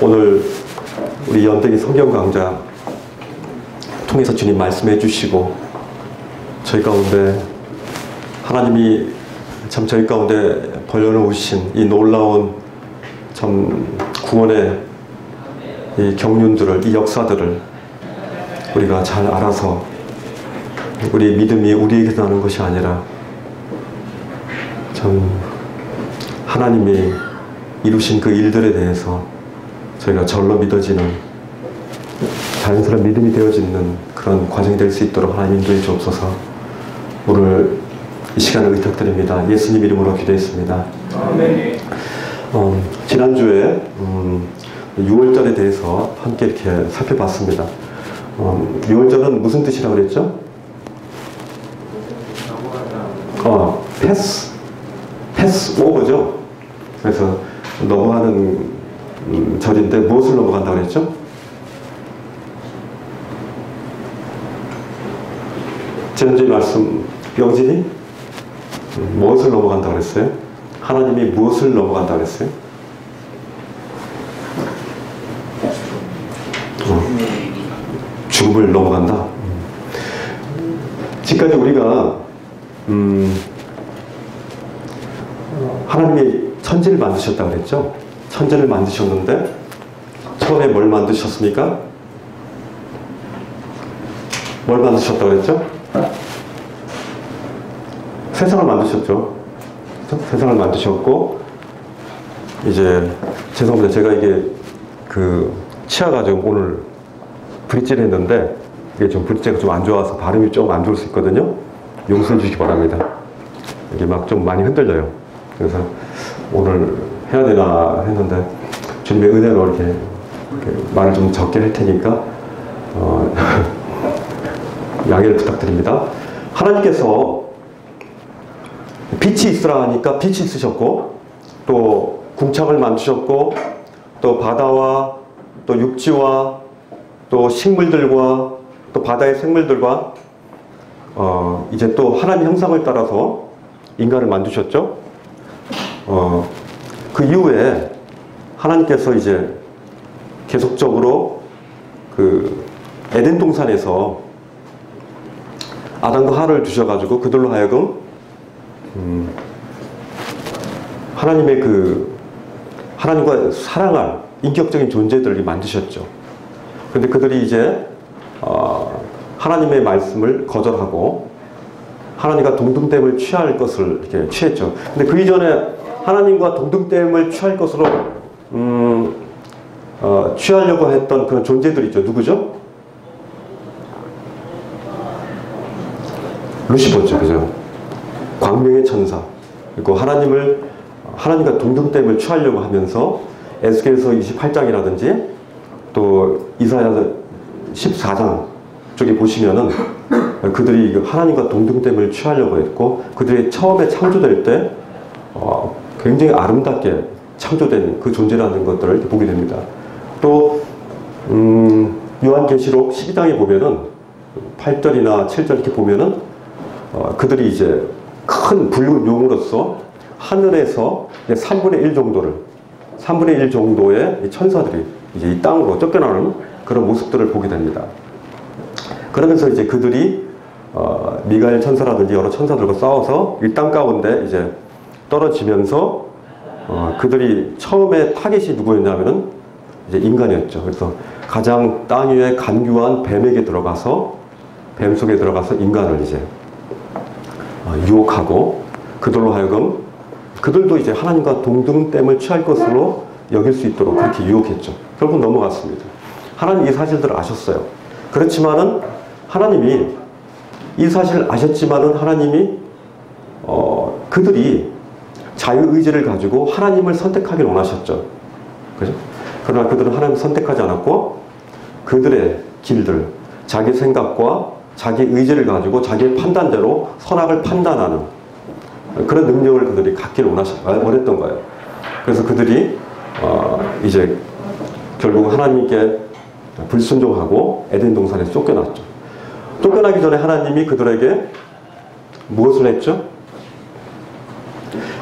오늘 우리 연대기 성경 강좌 통해서 주님 말씀해 주시고 저희 가운데 하나님이 참 저희 가운데 벌려놓으신 이 놀라운 참 구원의 이 경륜들을, 이 역사들을 우리가 잘 알아서 우리 믿음이 우리에게서 나는 것이 아니라 참 하나님이 이루신 그 일들에 대해서 저희가 절로 믿어지는 자연스러운 믿음이 되어지는 그런 과정이 될 수 있도록 하나님 인도해 주옵소서. 오늘 이 시간을 의탁드립니다. 예수님 이름으로 기도했습니다. 아멘. 지난주에 6월절에 대해서 함께 이렇게 살펴봤습니다. 6월절은 무슨 뜻이라고 그랬죠? 패스 오버죠. 그래서 넘어가는 절인데 무엇을 넘어간다고 그랬죠? 지난주에 말씀 영진이 무엇을 넘어간다고 그랬어요? 하나님이 무엇을 넘어간다고 그랬어요? 죽음을 넘어간다. 지금까지 우리가 하나님이 천지를 만드셨다고 그랬죠? 천지를 만드셨는데 처음에 뭘 만드셨습니까? 뭘 만드셨다고 그랬죠? 세상을 만드셨죠. 세상을 만드셨고, 이제 죄송합니다. 제가 이게 치아가 좀 오늘 브릿지를 했는데 이게 좀 브릿지가 좀 안 좋아서 발음이 좀 안 좋을 수 있거든요. 용서해 주시기 바랍니다. 이게 막 좀 많이 흔들려요. 그래서 오늘 해야 되나 했는데 주님의 은혜로 이렇게 말을 좀 적게 할 테니까 양해를 부탁드립니다. 하나님께서 빛이 있으라 하니까 빛이 있으셨고, 또 궁창을 만드셨고, 또 바다와 또 육지와 또 식물들과 또 바다의 생물들과 이제 또 하나님 형상을 따라서 인간을 만드셨죠. 그 이후에 하나님께서 이제 계속적으로 그 에덴 동산에서 아담과 하와를 두셔가지고 그들로 하여금 하나님의 하나님과 사랑할 인격적인 존재들을 만드셨죠. 그런데 그들이 이제 하나님의 말씀을 거절하고 하나님과 동등됨을 취할 것을 이렇게 취했죠. 근데 그 이전에 하나님과 동등됨을 취할 것으로 취하려고 했던 그런 존재들이 있죠. 누구죠? 루시퍼죠. 그죠? 광명의 천사. 그리고 하나님과 동등됨을 취하려고 하면서 에스겔서 28장이라든지 또 이사야 14장 쪽에 보시면은 그들이 하나님과 동등됨을 취하려고 했고, 그들이 처음에 창조될 때 굉장히 아름답게 창조된 그 존재라는 것들을 이렇게 보게 됩니다. 또 요한계시록 12장에 보면은 8절이나 7절 이렇게 보면은 그들이 이제 큰 붉은 용으로서 하늘에서 3분의 1 정도의 천사들이 이제 이 땅으로 쫓겨나는 그런 모습들을 보게 됩니다. 그러면서 이제 그들이 미가엘 천사라든지 여러 천사들과 싸워서 이 땅 가운데 이제 떨어지면서 그들이 처음에 타겟이 누구였냐면은 이제 인간이었죠. 그래서 가장 땅 위에 간교한 뱀 속에 들어가서 인간을 이제 유혹하고 그들로 하여금 그들도 이제 하나님과 동등됨을 취할 것으로 여길 수 있도록 그렇게 유혹했죠. 결국 넘어갔습니다. 하나님 이 사실들을 아셨어요. 그렇지만은 하나님이 이 사실을 아셨지만은 하나님이 그들이 자유의지를 가지고 하나님을 선택하길 원하셨죠. 그죠? 그러나 그들은 하나님을 선택하지 않았고 그들의 길들, 자기 생각과 자기 의지를 가지고 자기의 판단대로 선악을 판단하는 그런 능력을 그들이 갖기를 원했던 거예요. 그래서 그들이 이제 결국 하나님께 불순종하고 에덴 동산에서 쫓겨났죠. 쫓겨나기 전에 하나님이 그들에게 무엇을 했죠?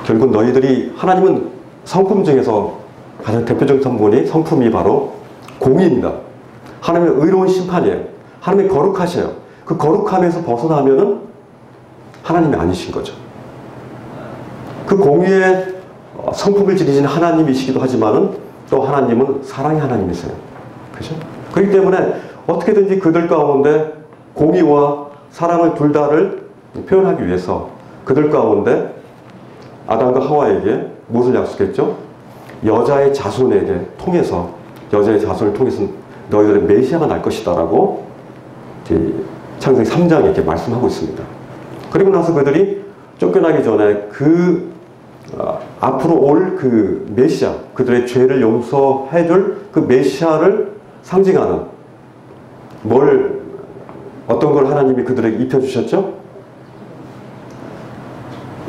결국 너희들이, 하나님은 성품 중에서 가장 대표적인 성품이 바로 공의입니다. 하나님의 의로운 심판이에요. 하나님이 거룩하셔요. 그 거룩함에서 벗어나면은 하나님이 아니신 거죠. 그 공의의 성품을 지니신 하나님이시기도 하지만은 또 하나님은 사랑의 하나님이세요. 그죠? 그렇기 때문에 어떻게든지 그들 가운데 공의와 사랑을 둘 다를 표현하기 위해서 그들 가운데 아담과 하와에게 무엇을 약속했죠? 여자의 자손에게 통해서, 여자의 자손을 통해서 너희들의 메시아가 날 것이다 라고 창세기 3장에 이렇게 말씀하고 있습니다. 그리고 나서 그들이 쫓겨나기 전에 앞으로 올 그 메시아, 그들의 죄를 용서해줄 그 메시아를 상징하는 어떤 걸 하나님이 그들에게 입혀주셨죠?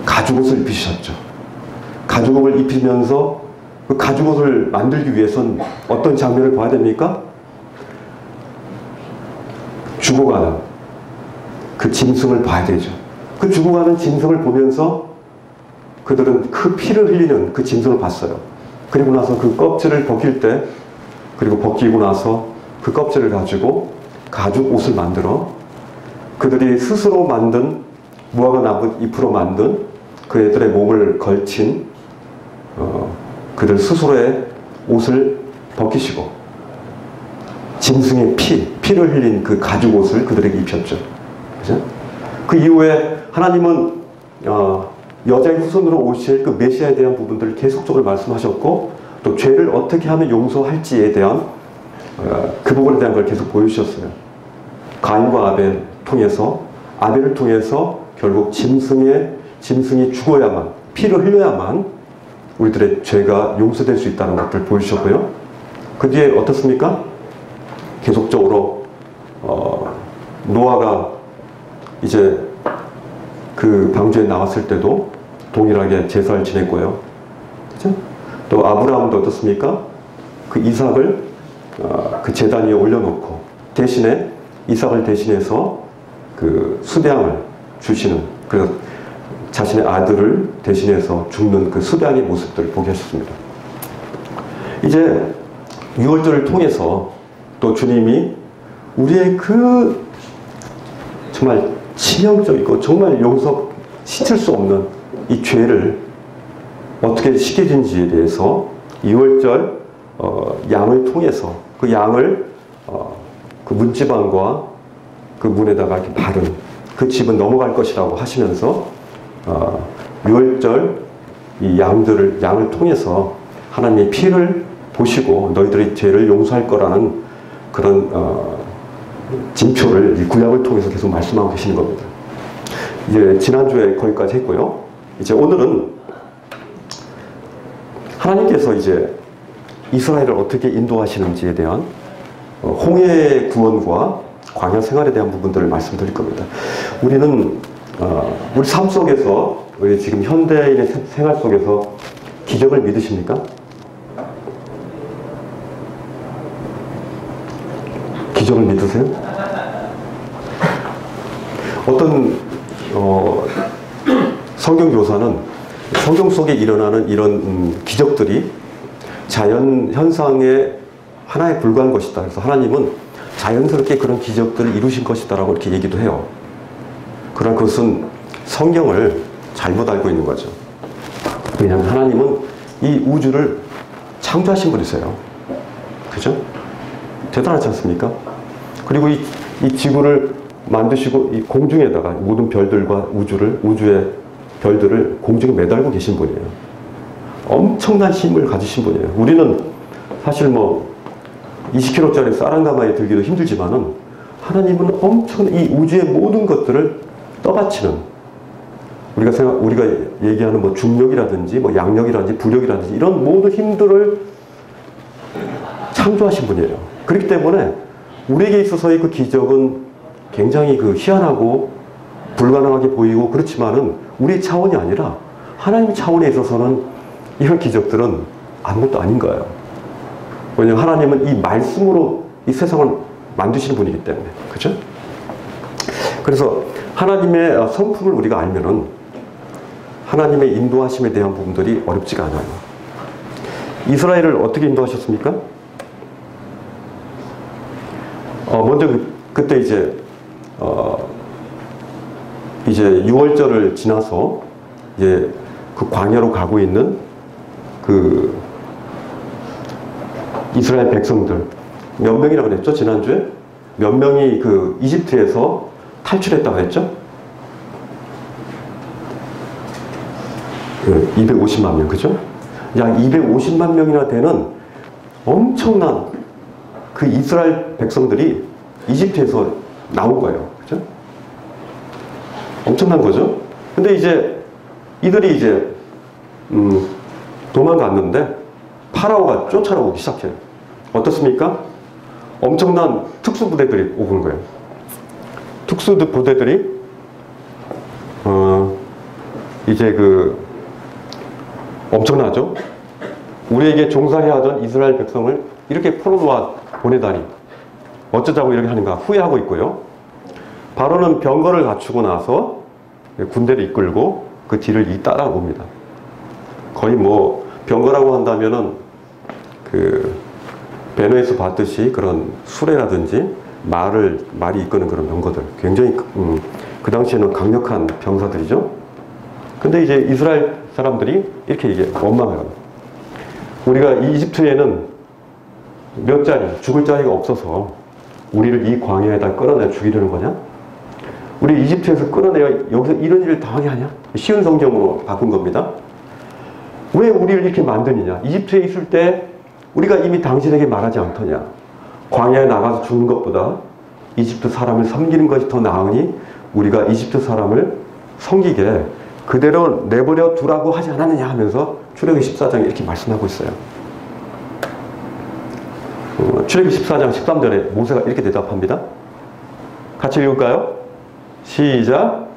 가죽옷을 입히셨죠. 가죽옷을 입히면서 그 가죽옷을 만들기 위해서는 어떤 장면을 봐야 됩니까? 죽어가는 그 짐승을 봐야 되죠. 그 죽어가는 짐승을 보면서 그들은 그 피를 흘리는 그 짐승을 봤어요. 그리고 나서 그 껍질을 벗길 때, 그리고 벗기고 나서 그 껍질을 가지고 가죽 옷을 만들어 그들이 스스로 만든 무화과 나무 잎으로 만든 그들의 몸을 걸친 그들 스스로의 옷을 벗기시고 짐승의 피를 흘린 그 가죽 옷을 그들에게 입혔죠. 그죠? 그 이후에 하나님은 여자의 후손으로 오실 그 메시아에 대한 부분들을 계속적으로 말씀하셨고 또 죄를 어떻게 하면 용서할지에 대한 그 부분에 대한 걸 계속 보여주셨어요. 가인과 아벨 통해서, 아벨을 통해서 결국 짐승이 죽어야만, 피를 흘려야만 우리들의 죄가 용서될 수 있다는 것을 보여주셨고요. 그 뒤에 어떻습니까? 계속적으로 노아가 이제 그 방주에 나왔을 때도 동일하게 제사를 지냈고요. 그죠? 또 아브라함도 어떻습니까? 그 이삭을 그 제단 위에 올려놓고 대신에 이삭을 대신해서 그 수량을 주시는, 그래서 자신의 아들을 대신해서 죽는 그 수량의 모습들을 보게 하셨습니다. 이제 6월절을 통해서 또 주님이 우리의 그 정말 치명적이고 정말 씻을 수 없는 이 죄를 어떻게 씻겨진지에 대해서 2월절 양을 통해서 그 양을 그 문지방과 그 문에다가 이렇게 바른 그 집은 넘어갈 것이라고 하시면서 6월절 이 양을 통해서 하나님의 피를 보시고 너희들의 죄를 용서할 거라는 그런 징표를 이 구약을 통해서 계속 말씀하고 계시는 겁니다. 이제 지난주에 거기까지 했고요. 이제 오늘은 하나님께서 이제 이스라엘을 어떻게 인도하시는지에 대한 홍해 구원과 광야 생활에 대한 부분들을 말씀드릴 겁니다. 우리는 우리 삶 속에서, 우리 지금 현대인의 생활 속에서 기적을 믿으십니까? 기적을 믿으세요? 어떤 성경 교사는 성경 속에 일어나는 이런 기적들이 자연 현상의 하나에 불과한 것이다. 그래서 하나님은 자연스럽게 그런 기적들을 이루신 것이다라고 이렇게 얘기도 해요. 그러나 그것은 성경을 잘못 알고 있는 거죠. 왜냐하면 하나님은 이 우주를 창조하신 분이세요. 그죠? 대단하지 않습니까? 그리고 이 지구를 만드시고 이 공중에다가 모든 별들과 우주의 별들을 공중에 매달고 계신 분이에요. 엄청난 힘을 가지신 분이에요. 우리는 사실 20kg짜리 쌀 한 가마에 들기도 힘들지만은 하나님은 엄청난 이 우주의 모든 것들을 떠받치는, 우리가 얘기하는 중력이라든지 양력이라든지 부력이라든지 이런 모든 힘들을 창조하신 분이에요. 그렇기 때문에 우리에게 있어서의 그 기적은 굉장히 희한하고 불가능하게 보이고 그렇지만은 우리 차원이 아니라 하나님 차원에 있어서는 이런 기적들은 아무것도 아닌 거예요. 왜냐하면 하나님은 이 말씀으로 이 세상을 만드시는 분이기 때문에. 그죠? 그래서 하나님의 성품을 우리가 알면은 하나님의 인도하심에 대한 부분들이 어렵지가 않아요. 이스라엘을 어떻게 인도하셨습니까? 먼저 그때 이제 6월절을 지나서 이제 그 광야로 가고 있는 그 이스라엘 백성들 몇 명이라고 그랬죠? 지난주에 몇 명이 그 이집트에서 탈출했다고 했죠? 250만 명, 그죠? 약 250만 명이나 되는 엄청난 그 이스라엘 백성들이 이집트에서 나온 거예요. 그죠? 엄청난 거죠? 근데 이제 이들이 이제 도망갔는데 파라오가 쫓아오기 시작해요. 어떻습니까? 엄청난 특수부대들이 오는 거예요. 특수부대들이 이제 그 엄청나죠? 우리에게 종살이 하던 이스라엘 백성을 이렇게 풀어놓아 보내다니 어쩌자고 이렇게 하는가 후회하고 있고요. 바로는 병거를 갖추고 나서 군대를 이끌고 그 뒤를 따라옵니다. 거의 뭐 병거라고 한다면은 그 배너에서 봤듯이 그런 수레라든지 말이 이끄는 그런 병거들 굉장히 그 당시에는 강력한 병사들이죠. 근데 이제 이스라엘 사람들이 이렇게 이게 원망해요. 우리가 이집트에는 몇 자리 죽을 자리가 없어서 우리를 이 광야에다 끌어내 죽이려는 거냐? 우리 이집트에서 끌어내야 여기서 이런 일을 당하게 하냐? 쉬운 성경으로 바꾼 겁니다. 왜 우리를 이렇게 만드느냐? 이집트에 있을 때 우리가 이미 당신에게 말하지 않더냐? 광야에 나가서 죽는 것보다 이집트 사람을 섬기는 것이 더 나으니 우리가 이집트 사람을 섬기게 그대로 내버려 두라고 하지 않았느냐 하면서 출애굽기 14장에 이렇게 말씀하고 있어요. 출애굽기 14장 13절에 모세가 이렇게 대답합니다. 같이 읽을까요? 시작!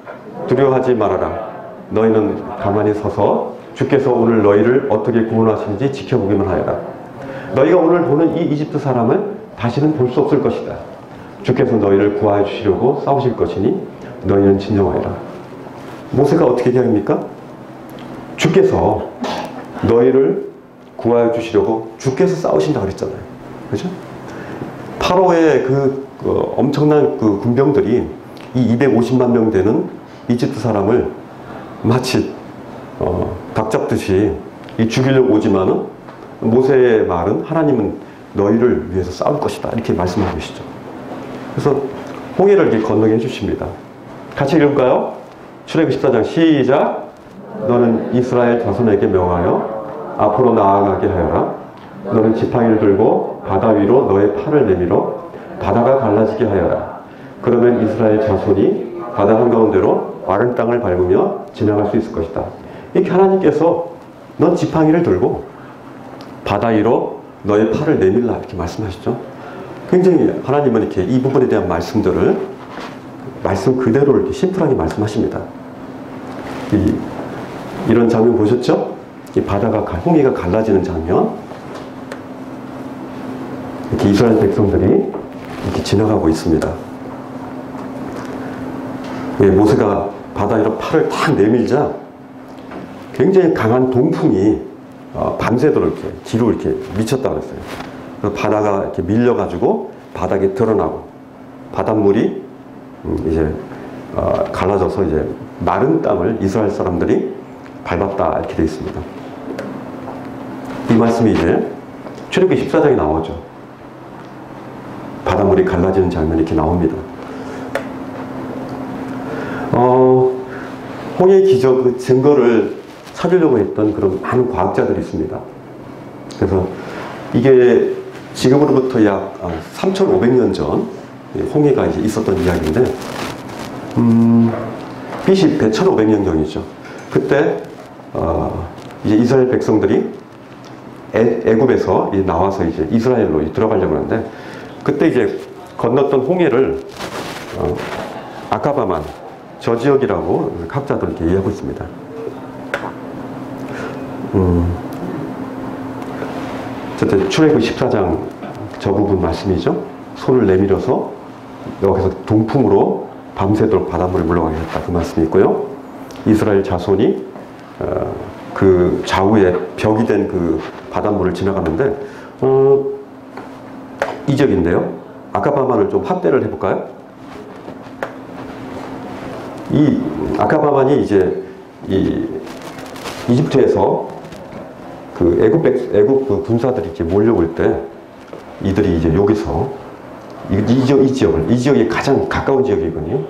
두려워하지 말아라. 너희는 가만히 서서 주께서 오늘 너희를 어떻게 구원하시는지 지켜보기만 하여라. 너희가 오늘 보는 이 이집트 사람을 다시는 볼 수 없을 것이다. 주께서 너희를 구하여 주시려고 싸우실 것이니 너희는 진정하여라. 모세가 어떻게 얘기합니까? 주께서 너희를 구하여 주시려고 주께서 싸우신다 그랬잖아요. 그죠? 파로의 그 엄청난 그 군병들이 이 250만 명 되는 이집트 사람을 마치 닭 잡듯이 죽이려고 오지만은 모세의 말은 하나님은 너희를 위해서 싸울 것이다 이렇게 말씀하고 계시죠. 그래서 홍해를 이렇게 건너게 해주십니다. 같이 읽을까요? 출애굽기 14장 시작! 너는 이스라엘 자손에게 명하여 앞으로 나아가게 하여라. 너는 지팡이를 들고 바다 위로 너의 팔을 내밀어 바다가 갈라지게 하여라. 그러면 이스라엘 자손이 바다 한가운데로 마른 땅을 밟으며 지나갈 수 있을 것이다. 이렇게 하나님께서 넌 지팡이를 들고 바다 위로 너의 팔을 내밀라 이렇게 말씀하시죠. 굉장히 하나님은 이렇게 이 부분에 대한 말씀들을 말씀 그대로 이렇게 심플하게 말씀하십니다. 이런 장면 보셨죠? 이 바다가 홍해가 갈라지는 장면. 이렇게 이스라엘 백성들이 이렇게 지나가고 있습니다. 모세가 바다 위로 팔을 탁 내밀자 굉장히 강한 동풍이 밤새도록 이렇게 뒤로 이렇게 미쳤다고 했어요. 그래서 바다가 이렇게 밀려가지고 바닥에 드러나고 바닷물이 이제 갈라져서 이제 마른 땅을 이스라엘 사람들이 밟았다 이렇게 되어 있습니다. 이 말씀이 이제 출애굽기 14장에 나오죠. 바닷물이 갈라지는 장면이 이렇게 나옵니다. 홍해 기적 그 증거를 찾으려고 했던 그런 많은 과학자들이 있습니다. 그래서 이게 지금으로부터 약 3,500년 전 홍해가 이제 있었던 이야기인데, BC 1,500년경이죠. 그때 이제 이스라엘 백성들이 애굽에서 나와서 이제 이스라엘로 들어가려고 하는데, 그때 이제 건넜던 홍해를 아카바만 저 지역이라고 학자들 이렇게 이해하고 있습니다. 출애굽기 14장 저 부분 말씀이죠. 손을 내밀어서 여기서 동풍으로 밤새도록 바닷물이 물러가게 했다 그 말씀이 있고요. 이스라엘 자손이 그 좌우에 벽이 된 그 바닷물을 지나가는데 이 지역인데요. 아카바만을 좀 확대를 해볼까요? 이 아카바만이 이제 이 이집트에서 그 애국 그 군사들이 이렇게 몰려올 때 이들이 이제 여기서 이 지역이 가장 가까운 지역이거든요.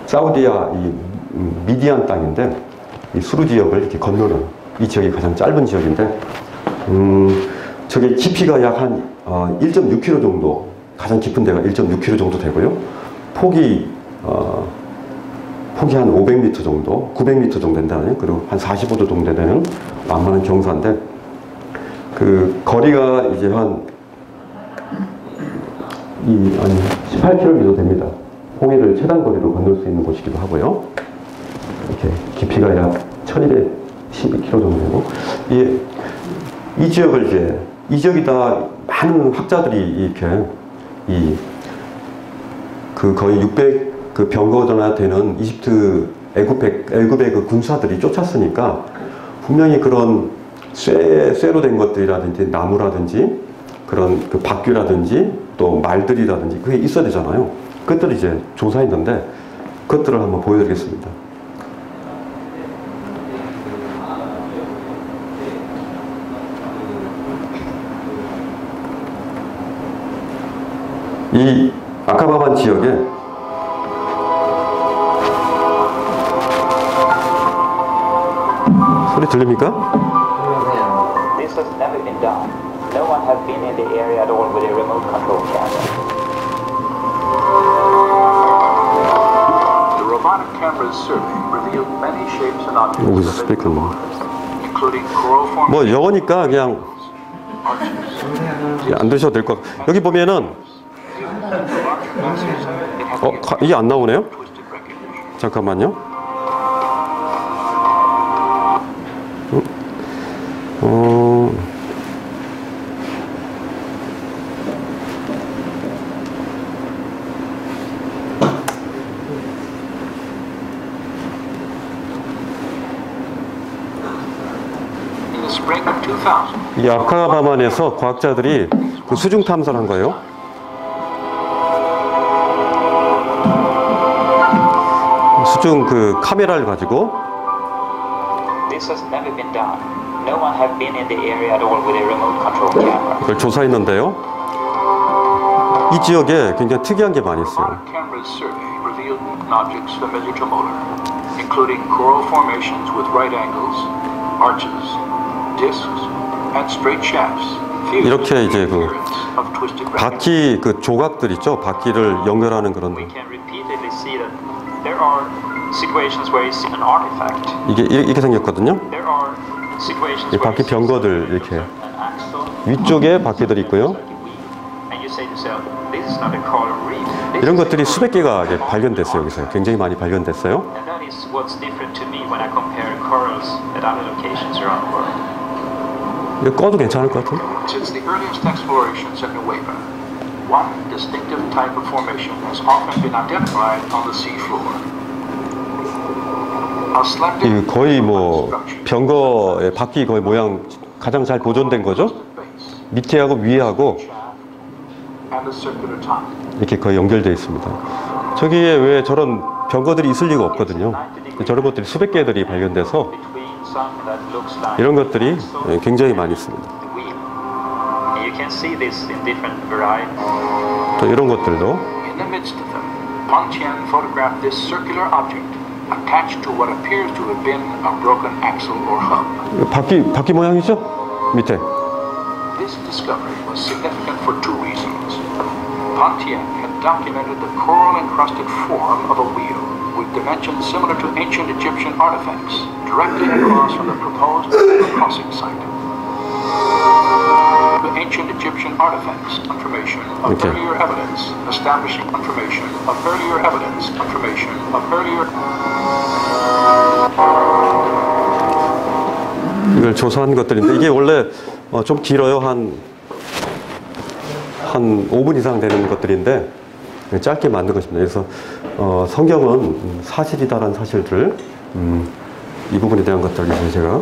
사우디아 이 미디안 땅인데 이 수루 지역을 이렇게 건너는 이 지역이 가장 짧은 지역인데 저게 깊이가 약 한 1.6km 정도, 가장 깊은 데가 1.6km 정도 되고요. 폭이 한 500m 정도, 900m 정도 된다는, 그리고 한 45도 정도 되는 완만한 경사인데, 그 거리가 이제 한 18km 됩니다. 홍해를 최단 거리로 건널 수 있는 곳이기도 하고요. 이렇게 깊이가 약 1212km 정도 되고, 이 지역을 이제, 이 지역이다 많은 학자들이 이렇게 그 거의 600 그 병거나 되는 이집트 애굽의 그 군사들이 쫓았으니까 분명히 그런 쇠로 된 것들이라든지 나무라든지 그런 그 바퀴라든지 또 말들이라든지 그게 있어야 되잖아요. 그것들을 이제 조사했는데 그것들을 한번 보여드리겠습니다. 이 아카바만 지역에 소리 들립니까? This has never been done. No one has been in the area at all with a remote control camera. The robotic camera's survey revealed many shapes and objects 여기서 of 스피커 뭐. including coral formations. 뭐 영어니까 그냥 안 드셔도 될 것 같아요. 여기 보면은 이게 안 나오네요? 잠깐만요. In the spring of 2000, 이 아카바만에서 과학자들이 그 수중 탐사를 한 거예요. 수중 그 카메라를 가지고 This has never been done. No one has been in the area at all with a remote control camera. 그걸 조사했는데요. 이 지역에 굉장히 특이한 게 많이 있어요. robotic camera's survey revealed objects familiar to Mueller, including coral formations with right angles, arches, discs, and straight shafts. 이렇게 이제 그 of twisted rectangles. 바퀴 그 조각들 있죠. 바퀴를 연결하는 그런 We can repeatedly see that there are situations where you see an artifact. 이게 이렇게 생겼거든요. There are situations 이 where 바퀴 you see 병거들 이렇게 an axle. 위쪽에 바퀴들이 있고요. And you say to yourself, this is not a coral reef. This 이런 is a 것들이 coral 수백 개가 reef. 발견됐어요. 여기서 굉장히 많이 발견됐어요. And that is what's different to me when I compare corals at other locations around the world. 이거 꺼도 괜찮을 것 같은데. Since the earliest explorations at Nueva, one distinctive type of formation has often been identified on the seafloor. A slender 이 거의 뭐 병거의 바퀴 거의 모양 가장 잘 보존된 거죠. base 밑에하고 위에하고 and a circular top. 이렇게 거의 연결되어 있습니다. 저기에 왜 저런 병거들이 있을 리가 없거든요. 저런 것들이 수백 개들이 발견돼서 Between some that looks like 이런 것들이 굉장히 많이 있습니다. the wheel. And you can see this in different varieties. 또 이런 것들도 In the midst of them, Pontian photographed this circular object attached to what appears to have been a broken axle or hub. 바퀴 모양이죠? 밑에 This discovery was significant for two reasons. Pontian had documented the coral-encrusted form of a wheel with dimensions similar to ancient Egyptian artifacts directly across from the proposed crossing site. The ancient Egyptian artifacts, information of Okay. earlier evidence, establishing information of earlier evidence, information of earlier... 이걸 조사한 것들인데 이게 원래 좀 길어요. 한 5분 이상 되는 것들인데 짧게 만든 것입니다. 그래서 성경은 사실이다라는 사실들 이 부분에 대한 것들을 제가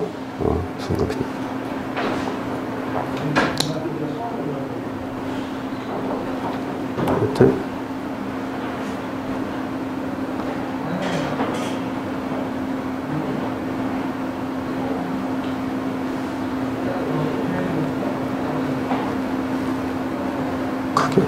쓴 겁니다. 하여튼. 크게.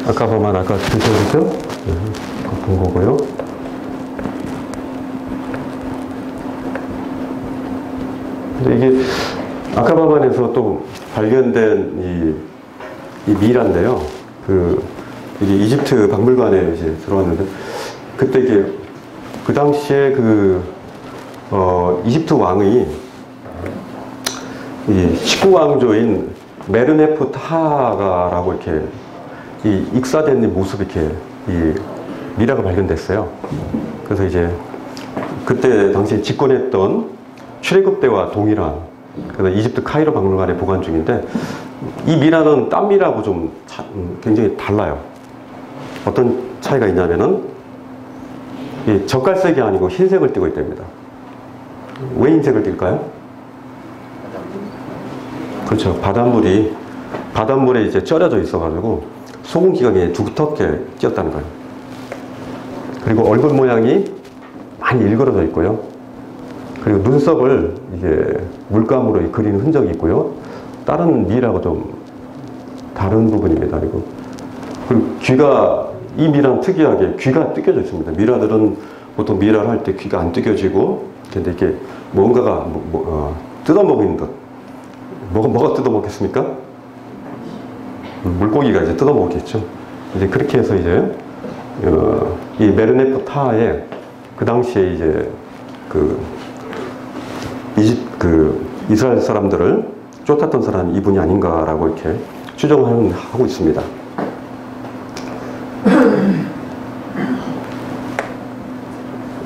아까 보면 아까 드셔보죠? 본 거고요. 근데 이게 아카바반에서 또 발견된 이 미라인데요. 이게 이집트 박물관에 이제 들어왔는데, 그때 이게 그 당시에 이집트 왕이 이 19왕조인 메르네프타가라고 이렇게 이 익사된 모습이 이렇게 이 미라가 발견됐어요. 그래서 이제 그때 당시에 집권했던 출애굽 때와 동일한, 그래서 이집트 카이로 박물관에 보관 중인데, 이 미라는 딴 미라하고 좀 굉장히 달라요. 어떤 차이가 있냐면은 이 젓갈색이 아니고 흰색을 띠고 있답니다. 왜 흰색을 띨까요? 그렇죠. 바닷물에 이제 절여져 있어가지고 소금 기강에 두텁게 찧었다는 거예요. 그리고 얼굴 모양이 많이 일그러져 있고요. 그리고 눈썹을 이게 물감으로 그리는 흔적이 있고요. 다른 미라하고 좀 다른 부분입니다. 그리고 귀가, 이 미라는 특이하게 귀가 뜯겨져 있습니다. 미라들은 보통 미라를 할 때 귀가 안 뜯겨지고, 근데 이게 뭔가가 뜯어먹는 듯. 뭐가 뜯어먹겠습니까? 물고기가 이제 뜯어먹겠죠. 이제 그렇게 해서 이제 이 메르네프타에 그 당시에 이제 이스라엘 사람들을 쫓았던 사람이 이분이 아닌가라고 이렇게 추정하고 있습니다.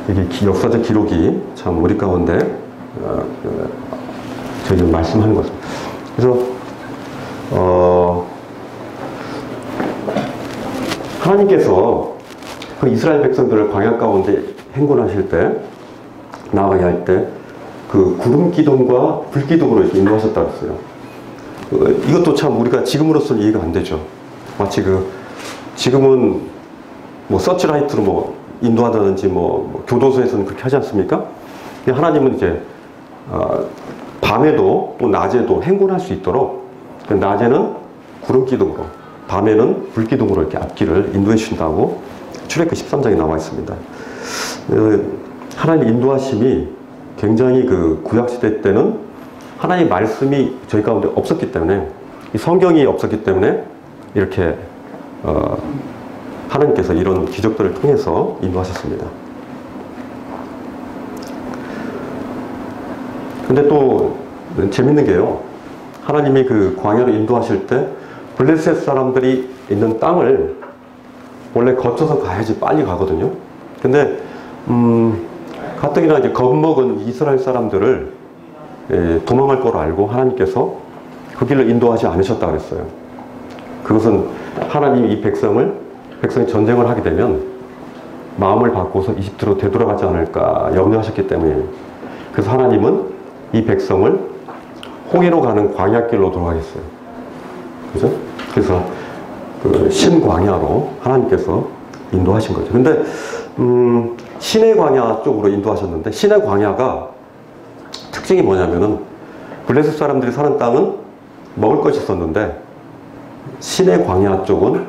이게 역사적 기록이 참 우리 가운데 저희 말씀하는 것입니다. 그래서 하나님께서 그 이스라엘 백성들을 광야 가운데 행군하실 때, 나아가게 할 때 그 구름 기둥과 불 기둥으로 이렇게 인도하셨다고 했어요. 이것도 참 우리가 지금으로서는 이해가 안 되죠. 마치 지금은 뭐 서치라이트로 뭐 인도하다든지 뭐 교도소에서는 그렇게 하지 않습니까? 하나님은 이제 밤에도 또 낮에도 행군할 수 있도록 낮에는 구름 기둥으로, 밤에는 불 기둥으로 이렇게 앞길을 인도해 주신다고 출애굽기 13장에 나와 있습니다. 하나님의 인도하심이 굉장히 구약시대 때는 하나님의 말씀이 저희 가운데 없었기 때문에, 이 성경이 없었기 때문에 이렇게 하나님께서 이런 기적들을 통해서 인도하셨습니다. 근데 또 재밌는 게요, 하나님이 광야로 인도하실 때 블레셋 사람들이 있는 땅을 원래 거쳐서 가야지 빨리 가거든요. 근데 가뜩이나 이제 겁먹은 이스라엘 사람들을 도망갈 걸 알고 하나님께서 그 길을 인도하지 않으셨다 그랬어요. 그것은 하나님이 이 백성이 전쟁을 하게 되면 마음을 바꿔서 이집트로 되돌아가지 않을까 염려하셨기 때문에, 그래서 하나님은 이 백성을 홍해로 가는 광야길로 돌아가겠어요. 그죠? 그래서 신광야로 하나님께서 인도하신 거죠. 근데 신의 광야 쪽으로 인도하셨는데, 신의 광야가 특징이 뭐냐면은 블레셋 사람들이 사는 땅은 먹을 것이 있었는데 신의 광야 쪽은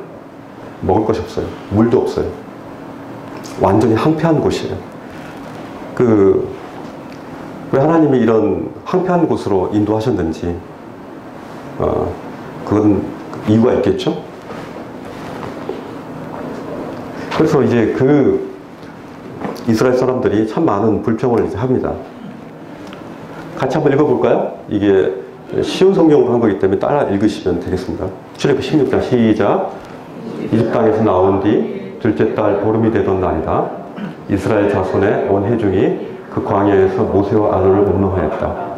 먹을 것이 없어요. 물도 없어요. 완전히 황폐한 곳이에요. 왜 하나님이 이런 황폐한 곳으로 인도하셨는지 그건 이유가 있겠죠? 그래서 이제 이스라엘 사람들이 참 많은 불평을 이제 합니다. 같이 한번 읽어볼까요? 이게 쉬운 성경으로 한 거기 때문에 따라 읽으시면 되겠습니다. 출애굽기 16장 시작. 이집 땅에서 나온 뒤 둘째 달 보름이 되던 날이다. 이스라엘 자손의 온 회중이 그 광야에서 모세와 아론을 운동하였다.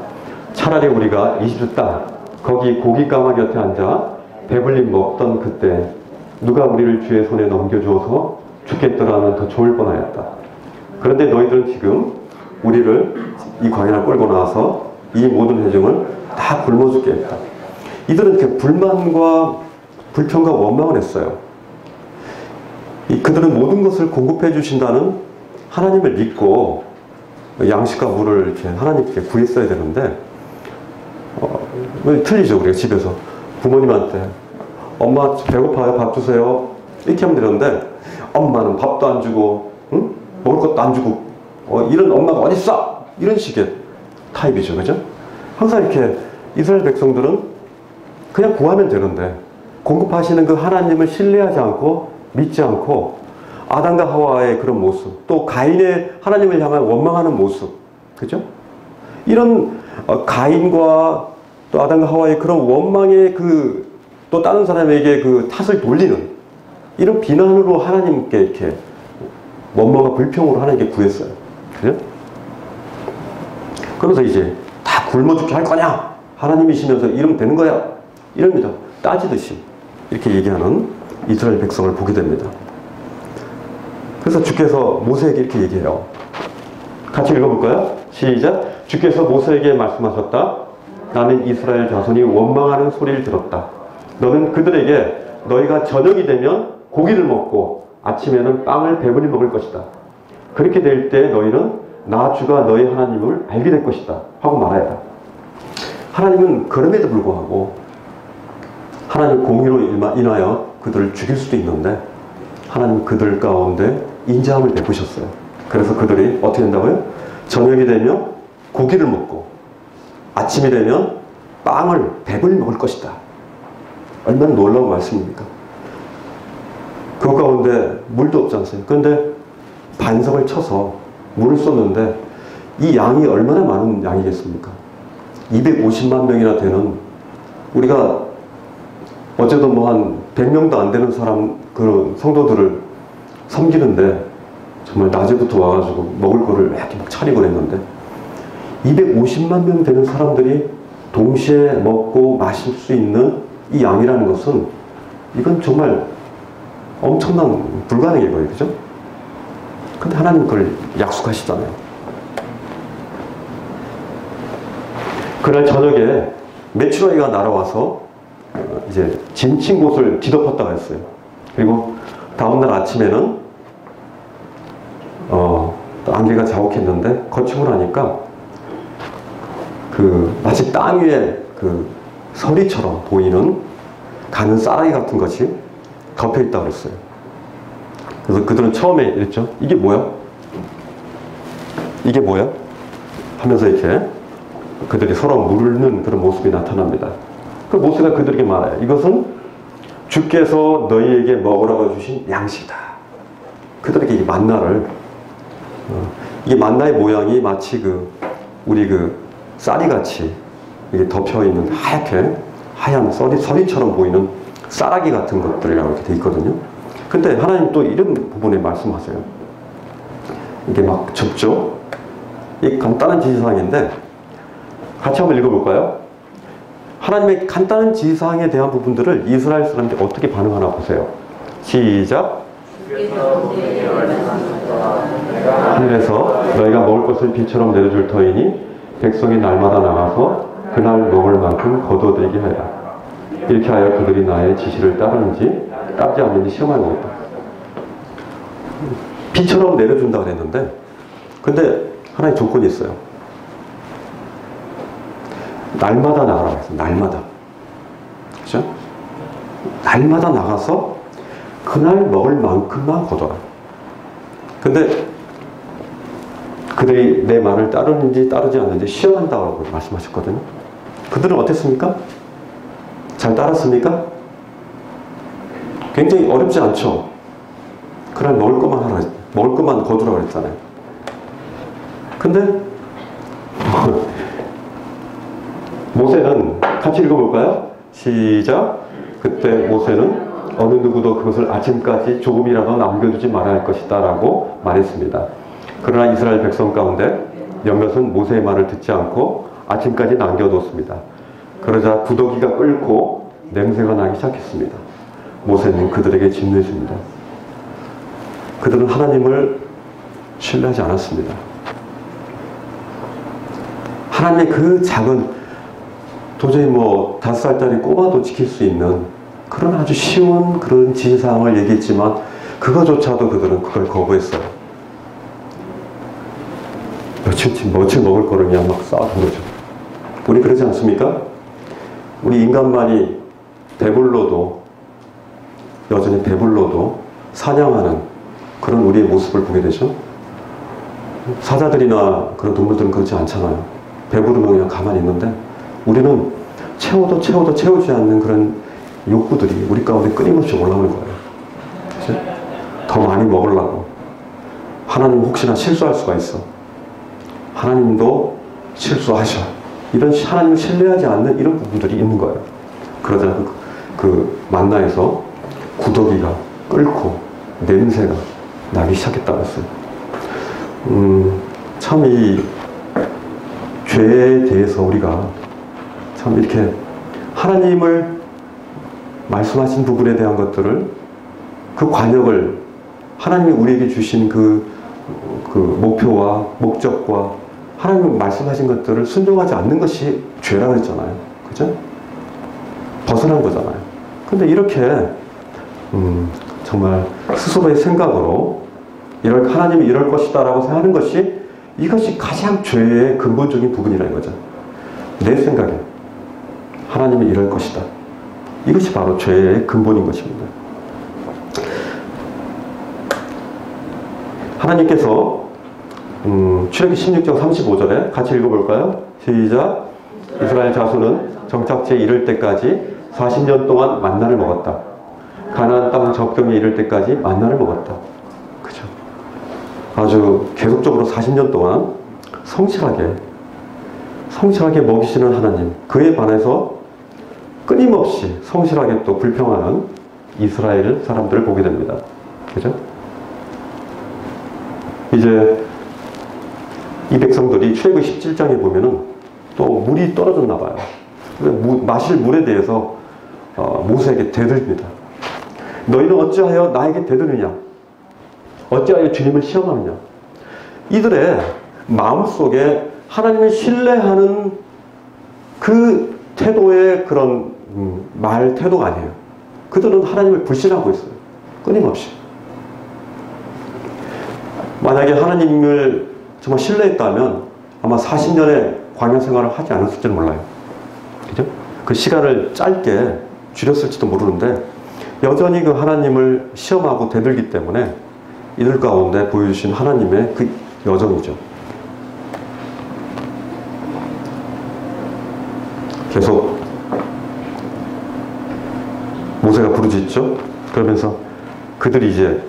차라리 우리가 이집트 땅 거기 고기 가마 곁에 앉아 배불리 먹던 그때 누가 우리를 주의 손에 넘겨주어서 죽겠더라 하면 더 좋을 뻔하였다. 그런데 너희들은 지금 우리를 이 광야를 끌고 나와서 이 모든 회중을 다 굶어 죽게 했다. 이들은 이렇게 불만과 불평과 원망을 했어요. 그들은 모든 것을 공급해 주신다는 하나님을 믿고 양식과 물을 이렇게 하나님께 구했어야 되는데 틀리죠. 우리가 집에서 부모님한테 엄마 배고파요 밥 주세요 이렇게 하면 되는데 엄마는 밥도 안 주고 응? 먹을 것도 안 주고 이런 엄마가 어딨어 이런 식의 타입이죠. 그죠? 항상 이렇게 이스라엘 백성들은 그냥 구하면 되는데 공급하시는 그 하나님을 신뢰하지 않고 믿지 않고 아담과 하와의 그런 모습, 또 가인의 하나님을 향한 원망하는 모습, 그죠? 이런 가인과 또 아담과 하와의 그런 원망의 또 다른 사람에게 그 탓을 돌리는 이런 비난으로 하나님께 이렇게 원망과 불평으로 하나님께 구했어요. 그죠? 그러면서 이제 다 굶어 죽게 할 거냐? 하나님이시면서 이러면 되는 거야. 이럽니다. 따지듯이 이렇게 얘기하는 이스라엘 백성을 보게 됩니다. 그래서 주께서 모세에게 이렇게 얘기해요. 같이 읽어볼까요? 시작. 주께서 모세에게 말씀하셨다. 나는 이스라엘 자손이 원망하는 소리를 들었다. 너는 그들에게 너희가 저녁이 되면 고기를 먹고 아침에는 빵을 배불리 먹을 것이다. 그렇게 될 때 너희는 나 주가 너희 하나님을 알게 될 것이다 하고 말해야 돼. 하나님은 그럼에도 불구하고 하나님 공의로 인하여 그들을 죽일 수도 있는데 하나님 그들 가운데 인자함을 베푸셨어요. 그래서 그들이 어떻게 된다고요? 저녁이 되면 고기를 먹고 아침이 되면 빵을 배불리 먹을 것이다. 얼마나 놀라운 말씀입니까? 그 가운데 물도 없지 않습니까? 그런데 반석을 쳐서 물을 쏟는데 이 양이 얼마나 많은 양이겠습니까? 250만 명이나 되는, 우리가 어제도 뭐 한 100명도 안 되는 그런 성도들을 섬기는데 정말 낮에부터 와가지고 먹을 거를 이렇게 막 차리고 그랬는데 250만 명 되는 사람들이 동시에 먹고 마실 수 있는 이 양이라는 것은 이건 정말 엄청난 불가능해 보여요. 그죠? 근데 하나님 그걸 약속하시잖아요. 그날 저녁에 메추라기가 날아와서 이제 진친 곳을 뒤덮었다고 했어요. 그리고 다음날 아침에는 안개가 자욱했는데 건축을 하니까 마치 땅 위에 서리처럼 보이는 가는 쌀아기 같은 것이 덮여 있다고 그랬어요. 그래서 그들은 처음에 이랬죠. 이게 뭐야? 이게 뭐야? 하면서 이렇게 그들이 서로 물는 그런 모습이 나타납니다. 그 모세가 그들에게 말해요. 이것은 주께서 너희에게 먹으라고 주신 양식이다. 그들에게 이 만나를, 이게 만나의 모양이 마치 우리 쌀이같이 이게 덮여있는 하얀 서리처럼 보이는 쌀아기 같은 것들이라고 이렇게 돼 있거든요. 근데 하나님 또 이런 부분에 말씀하세요. 이게 막 좁죠? 이 간단한 지시사항인데 같이 한번 읽어볼까요? 하나님의 간단한 지시사항에 대한 부분들을 이스라엘 사람들이 어떻게 반응하나 보세요. 시작. 하늘에서 너희가 먹을 것을 비처럼 내려줄 터이니 백성이 날마다 나가서 그날 먹을 만큼 거두어들이게 하여라. 이렇게 하여 그들이 나의 지시를 따르는지 따르지 않는지 시험할 것이다. 비처럼 내려준다고 했는데 근데 하나의 조건이 있어요. 날마다 나가라고 했어요. 날마다. 그죠? 날마다 나가서 그날 먹을 만큼만 거둬라. 근데 그들이 내 말을 따르는지 따르지 않는지 시험한다고 말씀하셨거든요. 그들은 어땠습니까? 잘 따랐습니까? 굉장히 어렵지 않죠? 그날 먹을 것만 거두라고 그랬잖아요. 근데 모세는 같이 읽어볼까요? 시작. 그때 모세는 어느 누구도 그것을 아침까지 조금이라도 남겨두지 말아야 할 것이다 라고 말했습니다. 그러나 이스라엘 백성 가운데 몇몇은 모세의 말을 듣지 않고 아침까지 남겨뒀습니다. 그러자 구더기가 끓고 냄새가 나기 시작했습니다. 모세는 그들에게 진노했습니다. 그들은 하나님을 신뢰하지 않았습니다. 하나님의 그 작은, 도저히 5살짜리 꼬마도 지킬 수 있는 그런 아주 쉬운 그런 지시사항을 얘기했지만 그거조차도 그들은 그걸 거부했어요. 며칠 먹을 거를 그냥 막 쌓아둔 거죠. 우리 그러지 않습니까? 우리 인간만이 여전히 배불러도 사냥하는 그런 우리의 모습을 보게 되죠. 사자들이나 그런 동물들은 그렇지 않잖아요. 배부르면 그냥 가만히 있는데 우리는 채워도 채우지 않는 그런 욕구들이 우리 가운데 끊임없이 올라오는 거예요. 그치? 더 많이 먹으려고. 하나님 혹시나 실수할 수가 있어. 하나님도 실수하셔. 이런 하나님을 신뢰하지 않는 이런 부분들이 있는 거예요. 그러자 그 만나에서 구더기가 끓고 냄새가 나기 시작했다고 했어요. 참 이 죄에 대해서 우리가 참 이렇게 하나님을 말씀하신 부분에 대한 것들을, 그 관역을, 하나님이 우리에게 주신 그 목표와 목적과 하나님이 말씀하신 것들을 순종하지 않는 것이 죄라고 했잖아요. 그죠? 벗어난 거잖아요. 근데 이렇게 정말 스스로의 생각으로 하나님이 이럴 것이다 라고 생각하는 것이, 이것이 가장 죄의 근본적인 부분이라는 거죠. 내 생각에 하나님이 이럴 것이다. 이것이 바로 죄의 근본인 것입니다. 하나님께서 출애굽기 16장 35절에 같이 읽어볼까요? 시작. 이스라엘 자손은 정착지에 이를 때까지 40년 동안 만나를 먹었다. 가나안 땅 적경에 이를 때까지 만나를 먹었다. 그죠? 아주 계속적으로 40년 동안 성실하게 먹이시는 하나님, 그에 반해서 끊임없이 성실하게 또 불평하는 이스라엘 사람들을 보게 됩니다. 그죠? 이제 이 백성들이 출애굽기 17장에 보면은 또 물이 떨어졌나 봐요. 마실 물에 대해서 모세에게 대들립니다. 너희는 어찌하여 나에게 대드느냐? 어찌하여 주님을 시험하느냐? 이들의 마음속에 하나님을 신뢰하는 그 태도의 그런 말 태도가 아니에요. 그들은 하나님을 불신하고 있어요. 끊임없이. 만약에 하나님을 정말 신뢰했다면 아마 40년의 광야 생활을 하지 않았을지는 몰라요. 그죠? 그 시간을 짧게 줄였을지도 모르는데 여전히 그 하나님을 시험하고 대들기 때문에 이들 가운데 보여주신 하나님의 그 여정이죠. 계속 모세가 부르짖죠. 그러면서 그들이 이제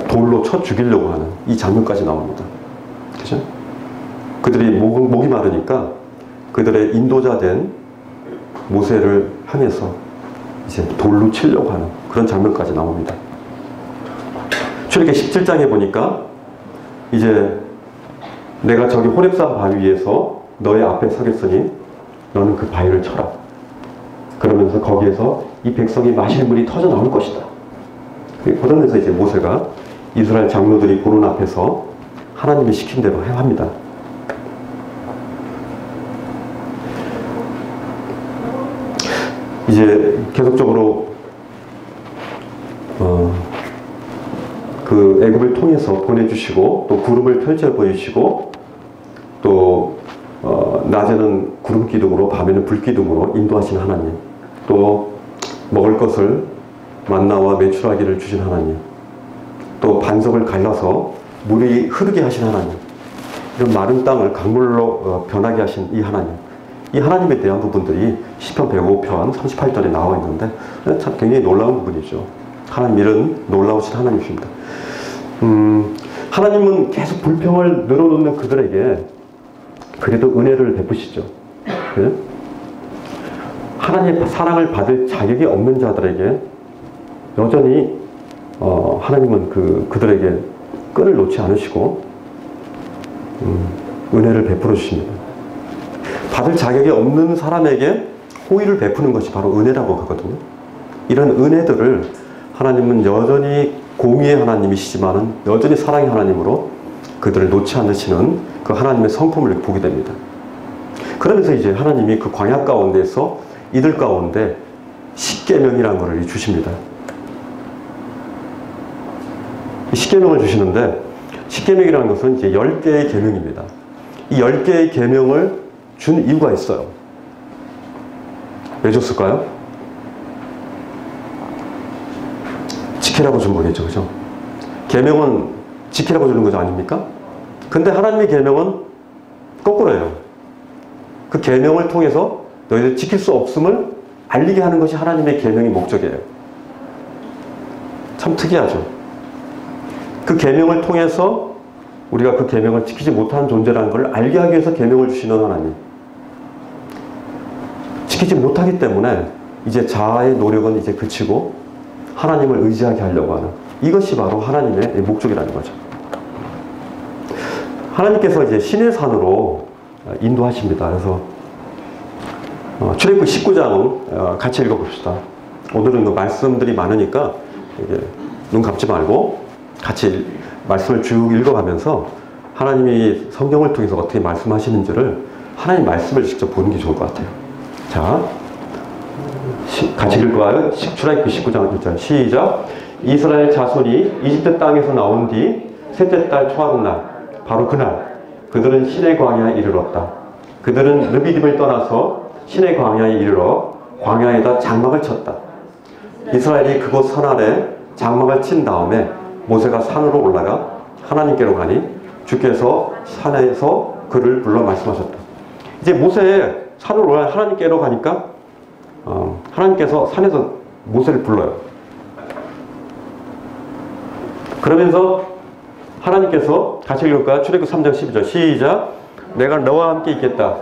돌로 쳐 죽이려고 하는 이 장면까지 나옵니다. 그죠? 그들이 목이 마르니까 그들의 인도자 된 모세를 향해서 이제 돌로 치려고 하는 그런 장면까지 나옵니다. 출애굽기 17장에 보니까 이제 내가 저기 호렙산 바위 위에서 너의 앞에 서겠으니 너는 그 바위를 쳐라. 그러면서 거기에서 이 백성이 마실 물이 터져 나올 것이다. 그러면서 이제 모세가 이스라엘 장로들이 보는 앞에서 하나님이 시킨 대로 행합니다. 이제 계속적으로 그 애굽을 통해서 보내주시고 또 구름을 펼쳐 보이시고 또 낮에는 구름 기둥으로 밤에는 불 기둥으로 인도하신 하나님, 또 먹을 것을 만나와 메추라기를 주신 하나님, 또 반석을 갈라서 물이 흐르게 하신 하나님, 이런 마른 땅을 강물로 변하게 하신 이 하나님, 이 하나님에 대한 부분들이 시편 105편 38절에 나와 있는데 참 굉장히 놀라운 부분이죠. 하나님 이런 놀라우신 하나님이십니다. 하나님은 계속 불평을 늘어놓는 그들에게 그래도 은혜를 베푸시죠. 그죠? 하나님의 사랑을 받을 자격이 없는 자들에게 여전히 하나님은 그들에게 끈을 놓지 않으시고 은혜를 베풀어 주십니다. 받을 자격이 없는 사람에게 호의를 베푸는 것이 바로 은혜라고 하거든요. 이런 은혜들을 하나님은 여전히 공의의 하나님이시지만은 여전히 사랑의 하나님으로 그들을 놓지 않으시는 그 하나님의 성품을 보게 됩니다. 그러면서 이제 하나님이 그 광야 가운데서 이들 가운데 십계명이라는 것을 주십니다. 십계명을 주시는데 십계명이라는 것은 이제 10개의 계명입니다. 이 10개의 계명을 준 이유가 있어요. 왜 줬을까요? 지키라고 준 거겠죠, 그죠? 계명은 지키라고 주는 거죠, 아닙니까? 근데 하나님의 계명은 거꾸로예요. 그 계명을 통해서 너희들 지킬 수 없음을 알리게 하는 것이 하나님의 계명의 목적이에요. 참 특이하죠. 그 계명을 통해서 우리가 그 계명을 지키지 못한 존재라는 걸 알게 하기 위해서 계명을 주시는 하나님. 지키지 못하기 때문에 이제 자아의 노력은 이제 그치고 하나님을 의지하게 하려고 하는, 이것이 바로 하나님의 목적이라는 거죠. 하나님께서 이제 신의 산으로 인도하십니다. 그래서 출애굽기 19장 같이 읽어봅시다. 오늘은 그 말씀들이 많으니까 이게 눈 감지 말고 같이 말씀을 쭉 읽어가면서 하나님이 성경을 통해서 어떻게 말씀하시는지를 하나님 말씀을 직접 보는 게 좋을 것 같아요. 자, 같이 읽어봐요. 출애굽기 19장 1절 시작. 이스라엘 자손이 이집트 땅에서 나온 뒤 셋째 달 초하룻날, 바로 그날 그들은 시내 광야에 이르렀다. 그들은 르비딤을 떠나서 시내 광야에 이르러 광야에다 장막을 쳤다. 이스라엘이 그곳 산 아래 장막을 친 다음에 모세가 산으로 올라가 하나님께로 가니 주께서 산에서 그를 불러 말씀하셨다. 이제 모세 산으로 올라가 하나님께로 가니까 하나님께서 산에서 모세를 불러요. 그러면서 하나님께서 같이 읽을까요? 출애굽기 3장 12절 시작. 내가 너와 함께 있겠다.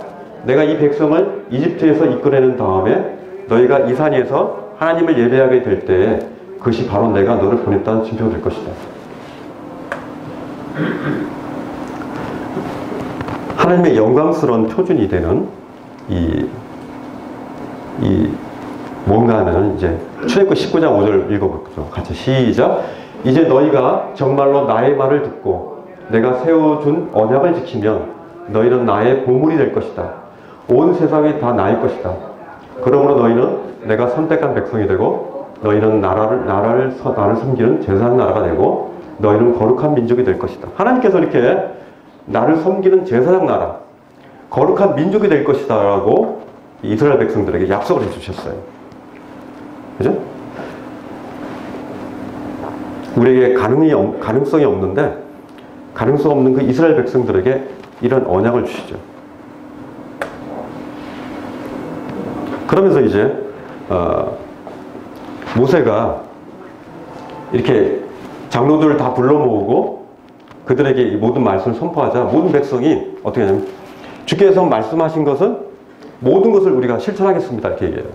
내가 이 백성을 이집트에서 이끌어낸 다음에 너희가 이 산에서 하나님을 예배하게 될 때에 그것이 바로 내가 너를 보냈다는 증표가 될 것이다. 하나님의 영광스러운 표준이 되는 이 뭔가는 이제 출애굽기 19장 5절 읽어볼게요. 같이 시작. 이제 너희가 정말로 나의 말을 듣고 내가 세워준 언약을 지키면 너희는 나의 보물이 될 것이다. 온 세상이 다 나의 것이다. 그러므로 너희는 내가 선택한 백성이 되고 너희는 나를 섬기는 제사장 나라가 되고 너희는 거룩한 민족이 될 것이다. 하나님께서 이렇게 나를 섬기는 제사장 나라, 거룩한 민족이 될 것이다 라고 이스라엘 백성들에게 약속을 해주셨어요. 그죠? 우리에게 가능성이 없는데 가능성 없는 그 이스라엘 백성들에게 이런 언약을 주시죠. 그러면서 이제 모세가 이렇게 장로들을 다 불러 모으고 그들에게 이 모든 말씀을 선포하자 모든 백성이 어떻게 하냐면 주께서 말씀하신 것은 모든 것을 우리가 실천하겠습니다 이렇게 얘기해요.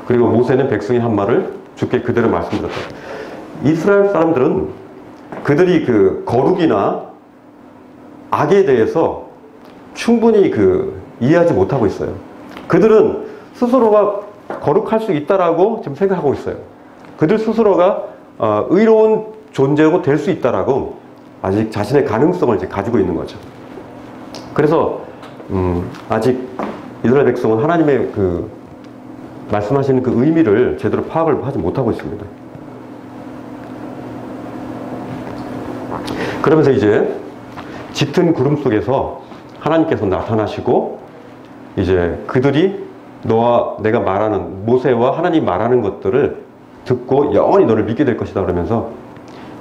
그리고 모세는 백성이 한 말을 주께 그대로 말씀드렸다. 이스라엘 사람들은 그들이 그 거룩이나 악에 대해서 충분히 이해하지 못하고 있어요. 그들은 스스로가 거룩할 수 있다라고 지금 생각하고 있어요. 그들 스스로가 의로운 존재고 될 수 있다라고 아직 자신의 가능성을 이제 가지고 있는 거죠. 그래서 아직 이스라엘 백성은 하나님의 말씀하시는 그 의미를 제대로 파악을 하지 못하고 있습니다. 그러면서 이제 짙은 구름 속에서 하나님께서 나타나시고 이제 그들이 너와 내가 말하는 모세와 하나님 말하는 것들을 듣고 영원히 너를 믿게 될 것이다 그러면서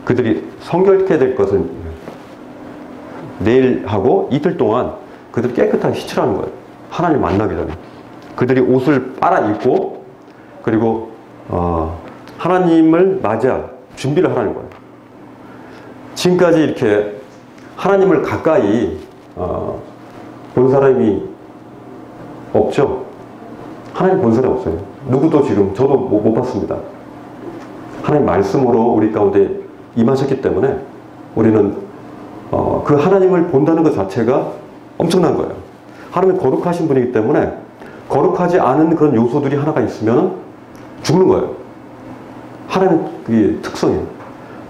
그들이 성결케 될 것은 내일 하고 이틀 동안 그들이 깨끗하게 시출하는 거예요. 하나님 만나기 전에. 그들이 옷을 빨아 입고 그리고 하나님을 맞이할 준비를 하라는 거예요. 지금까지 이렇게 하나님을 가까이 본 사람이 없죠. 하나님 본 사람이 없어요. 누구도 지금 저도 못 봤습니다. 하나님 말씀으로 우리 가운데 임하셨기 때문에 우리는 그 하나님을 본다는 것 자체가 엄청난 거예요. 하나님이 거룩하신 분이기 때문에 거룩하지 않은 그런 요소들이 하나가 있으면 죽는 거예요. 하나님의 그 특성이에요.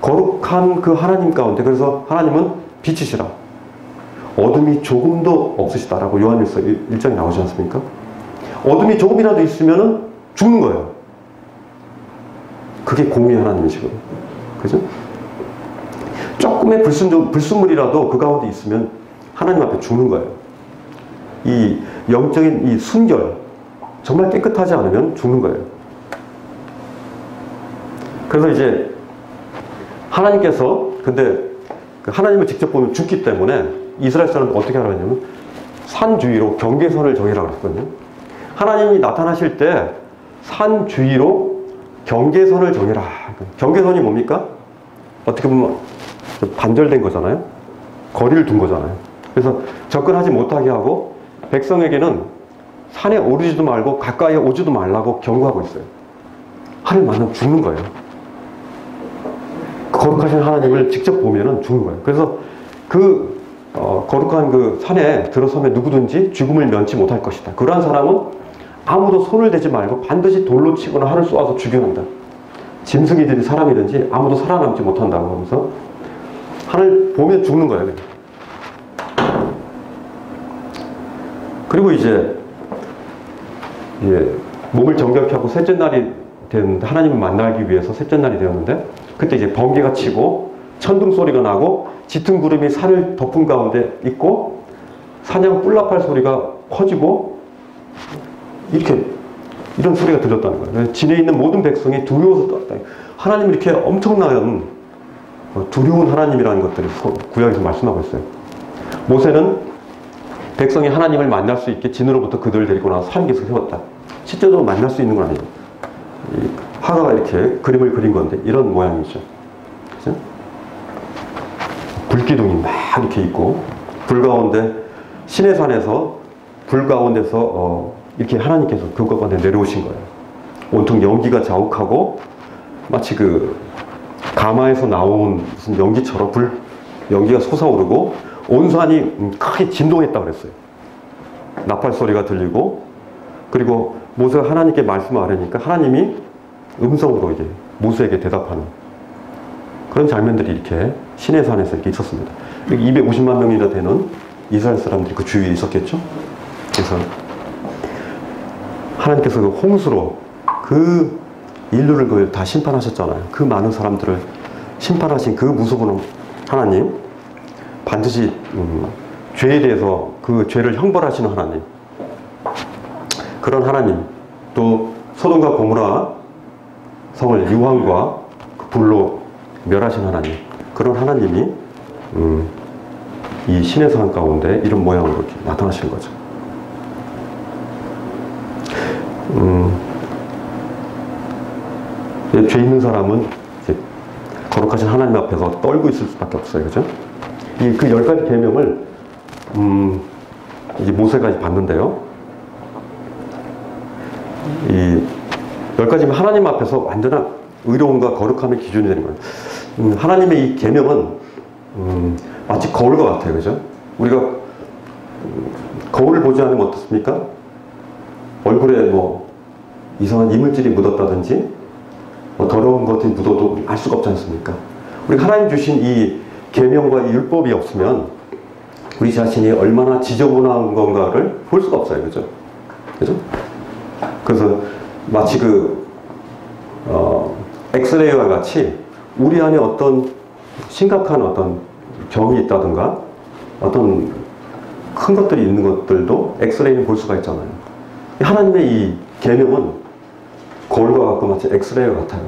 거룩한 그 하나님 가운데, 그래서 하나님은 빛이시라, 어둠이 조금도 없으시다라고 요한일서 1장에 나오지 않습니까? 어둠이 조금이라도 있으면 죽는 거예요. 그게 공의의 하나님이시거든요. 그죠? 조금의 불순물이라도 그 가운데 있으면 하나님 앞에 죽는 거예요. 이 영적인 이 순결, 정말 깨끗하지 않으면 죽는 거예요. 그래서 이제 하나님께서, 근데 하나님을 직접 보면 죽기 때문에 이스라엘 사람은 어떻게 하라고 했냐면 산 주위로 경계선을 정해라고 했거든요. 하나님이 나타나실 때 산 주위로 경계선을 정해라. 경계선이 뭡니까? 어떻게 보면 반절된 거잖아요. 거리를 둔 거잖아요. 그래서 접근하지 못하게 하고 백성에게는 산에 오르지도 말고 가까이 오지도 말라고 경고하고 있어요. 하나님 만나면 죽는 거예요. 거룩하신 하나님을 직접 보면은 죽는 거예요. 그래서 그 거룩한 그 산에 들어서면 누구든지 죽음을 면치 못할 것이다. 그러한 사람은 아무도 손을 대지 말고 반드시 돌로 치거나 활을 쏘아서 죽여낸다. 짐승이든지 사람이든지 아무도 살아남지 못한다고 하면서 하나님 보면 죽는 거예요. 그리고 이제 몸을 정결케 하고 셋째 날이 되었는데, 하나님을 만나기 위해서 셋째 날이 되었는데, 그때 이제 번개가 치고 천둥 소리가 나고 짙은 구름이 산을 덮은 가운데 있고 사냥 뿔나팔 소리가 커지고 이런 소리가 들렸다는 거예요. 진에 있는 모든 백성이 두려워서 떨었다. 하나님 이렇게 엄청난 두려운 하나님이라는 것들을 구약에서 말씀하고 있어요. 모세는 백성이 하나님을 만날 수 있게 진으로부터 그들을 데리고 나서 산 깃을 세웠다. 실제로 만날 수 있는 건 아니에요. 하나가 이렇게 그림을 그린 건데 이런 모양이죠. 그죠? 불기둥이 막 이렇게 있고 불 가운데 시내산에서 불 가운데서 이렇게 하나님께서 그 가운데 내려오신 거예요. 온통 연기가 자욱하고 마치 그 가마에서 나온 무슨 연기처럼 연기가 솟아오르고 온 산이 크게 진동했다고 그랬어요. 나팔 소리가 들리고, 그리고 모세가 하나님께 말씀을 아뢰니까 하나님이 음성으로 이제 모세에게 대답하는 그런 장면들이 이렇게 시내산에서 이렇게 있었습니다. 250만 명이나 되는 이스라엘 사람들이 그 주위에 있었겠죠. 그래서 하나님께서 그 홍수로 그 인류를 다 심판하셨잖아요. 그 많은 사람들을 심판하신 그 무서운 하나님, 반드시 죄에 대해서 그 죄를 형벌하시는 하나님, 그런 하나님, 또 소돔과 고모라 성을 유황과 그 불로 멸하신 하나님, 그런 하나님이 이 시내산 가운데 이런 모양으로 이렇게 나타나시는 거죠. 죄 있는 사람은 이제 거룩하신 하나님 앞에서 떨고 있을 수밖에 없어요. 그죠? 그 10가지 계명을 이제 모세가 받는데요. 이 10가지면 하나님 앞에서 완전한 의로움과 거룩함의 기준이 되는 거예요. 하나님의 이 계명은 마치 거울과 같아요. 그죠? 우리가 거울을 보지 않으면 어떻습니까? 얼굴에 뭐 이상한 이물질이 묻었다든지 뭐 더러운 것이 묻어도 알 수가 없지 않습니까? 우리 하나님 주신 이 계명과 이 율법이 없으면 우리 자신이 얼마나 지저분한 건가를 볼 수가 없어요. 그죠? 그죠? 그래서 마치 엑스레이와 같이 우리 안에 어떤 심각한 어떤 병이 있다든가 어떤 큰 것들이 있는 것들도 엑스레이는 볼 수가 있잖아요. 하나님의 이 계명은 거울과 같고 마치 엑스레이와 같아요.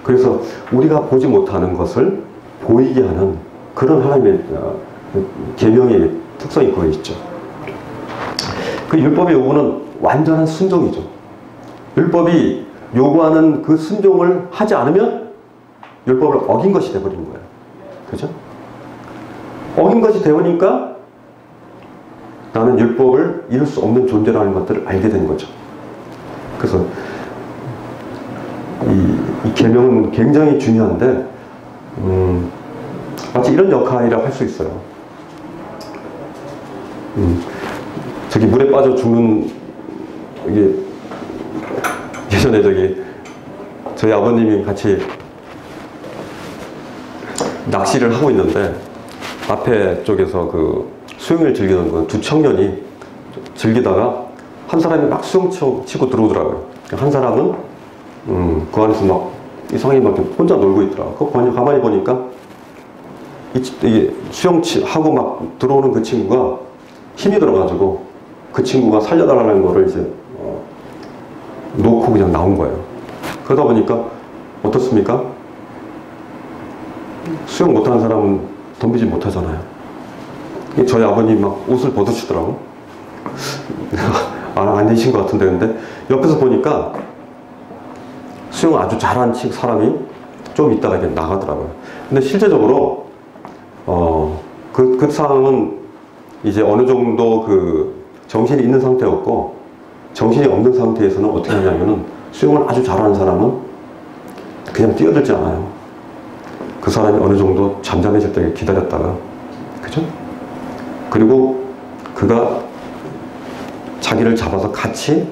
그래서 우리가 보지 못하는 것을 보이게 하는 그런 하나님의 계명의 특성이 거기에 있죠. 그 율법의 요구는 완전한 순종이죠. 율법이 요구하는 그 순종을 하지 않으면 율법을 어긴 것이 되어버리는 거예요. 그죠? 어긴 것이 되어니까 나는 율법을 이룰 수 없는 존재라는 것들을 알게 되는 거죠. 그래서 이 계명은 굉장히 중요한데 마치 이런 역할이라고 할 수 있어요. 저기 물에 빠져 죽는, 이게 예전에 저희 아버님이 같이 낚시를 하고 있는데 앞에 쪽에서 그 수영을 즐기는 그 두 청년이 즐기다가 한 사람이 막 수영 치고 들어오더라고요. 한 사람은 그 안에서 막 이상하게 막 혼자 놀고 있더라고요. 그거 가만히 보니까 이게 수영하고 막 들어오는 그 친구가 힘이 들어가지고 그 친구가 살려달라는 거를 이제 놓고 그냥 나온 거예요. 그러다 보니까 어떻습니까? 수영 못하는 사람은 덤비지 못하잖아요. 저희 아버님 막 옷을 벗으시더라고. 안 되신 것 같은데, 근데 옆에서 보니까 수영 아주 잘한 사람이 좀 있다가 이렇게 나가더라고요. 근데 실제적으로 그 상황은 이제 어느 정도 그 정신이 있는 상태였고, 정신이 없는 상태에서는 어떻게 하냐면은 수영을 아주 잘하는 사람은 그냥 뛰어들지 않아요. 그 사람이 어느 정도 잠잠해질 때 기다렸다가, 그죠? 그리고 그가 자기를 잡아서 같이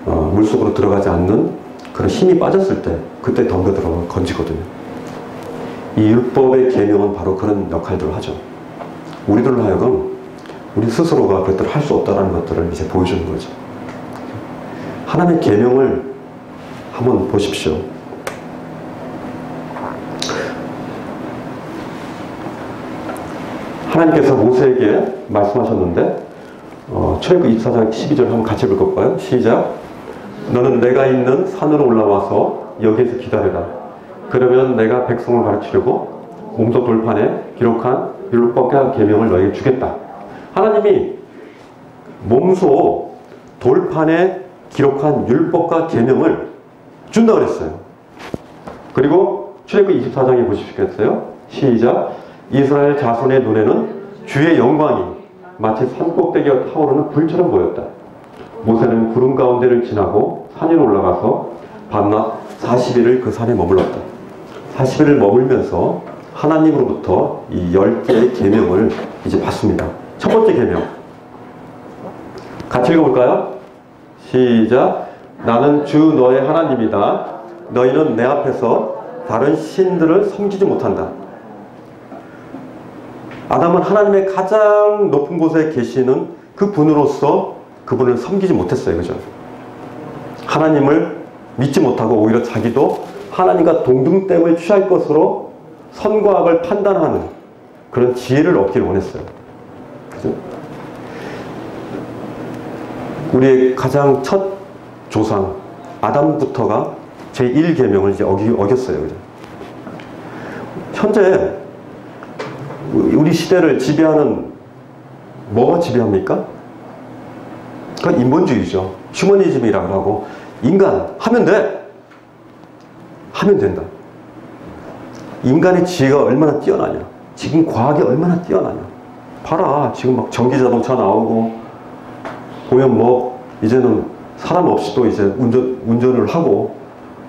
물속으로 들어가지 않는 그런 힘이 빠졌을 때 그때 덤벼 들어가 건지거든요. 이 율법의 계명은 바로 그런 역할들을 하죠. 우리들로 하여금 우리 스스로가 그것들을 할 수 없다는 것들을 이제 보여주는 거죠. 하나님의 계명을 한번 보십시오. 하나님께서 모세에게 말씀하셨는데 출애굽기 24장 12절 한번 같이 읽어볼까요? 시작. 너는 내가 있는 산으로 올라와서 여기에서 기다려라. 그러면 내가 백성을 가르치려고 몸소 돌판에 기록한 율법과 계명을 너에게 주겠다. 하나님이 몸소 돌판에 기록한 율법과 계명을 준다고 그랬어요. 그리고 출애굽기 24장에 보시겠어요? 시작. 이스라엘 자손의 눈에는 주의 영광이 마치 산꼭대기가 타오르는 불처럼 보였다. 모세는 구름 가운데를 지나고 산 위로 올라가서 밤낮 40일을 그 산에 머물렀다. 40일을 머물면서 하나님으로부터 이 10개의 계명을 이제 받습니다. 첫 번째 계명 같이 읽어볼까요? 시작. 나는 주 너의 하나님이다. 너희는 내 앞에서 다른 신들을 섬기지 못한다. 아담은 하나님의 가장 높은 곳에 계시는 그 분으로서 그분을 섬기지 못했어요. 그죠? 하나님을 믿지 못하고 오히려 자기도 하나님과 동등됨을 취할 것으로 선과 악을 판단하는 그런 지혜를 얻기를 원했어요. 그죠? 우리의 가장 첫 조상 아담부터가 제1계명을 이제 어겼어요. 그죠? 현재 우리 시대를 지배하는 뭐가 지배합니까? 그건 인본주의죠. 휴머니즘이라고 하고 인간 하면 돼. 하면 된다. 인간의 지혜가 얼마나 뛰어나냐. 지금 과학이 얼마나 뛰어나냐. 봐라. 지금 막 전기자동차 나오고 보면 뭐 이제는 사람 없이도 이제 운전을 하고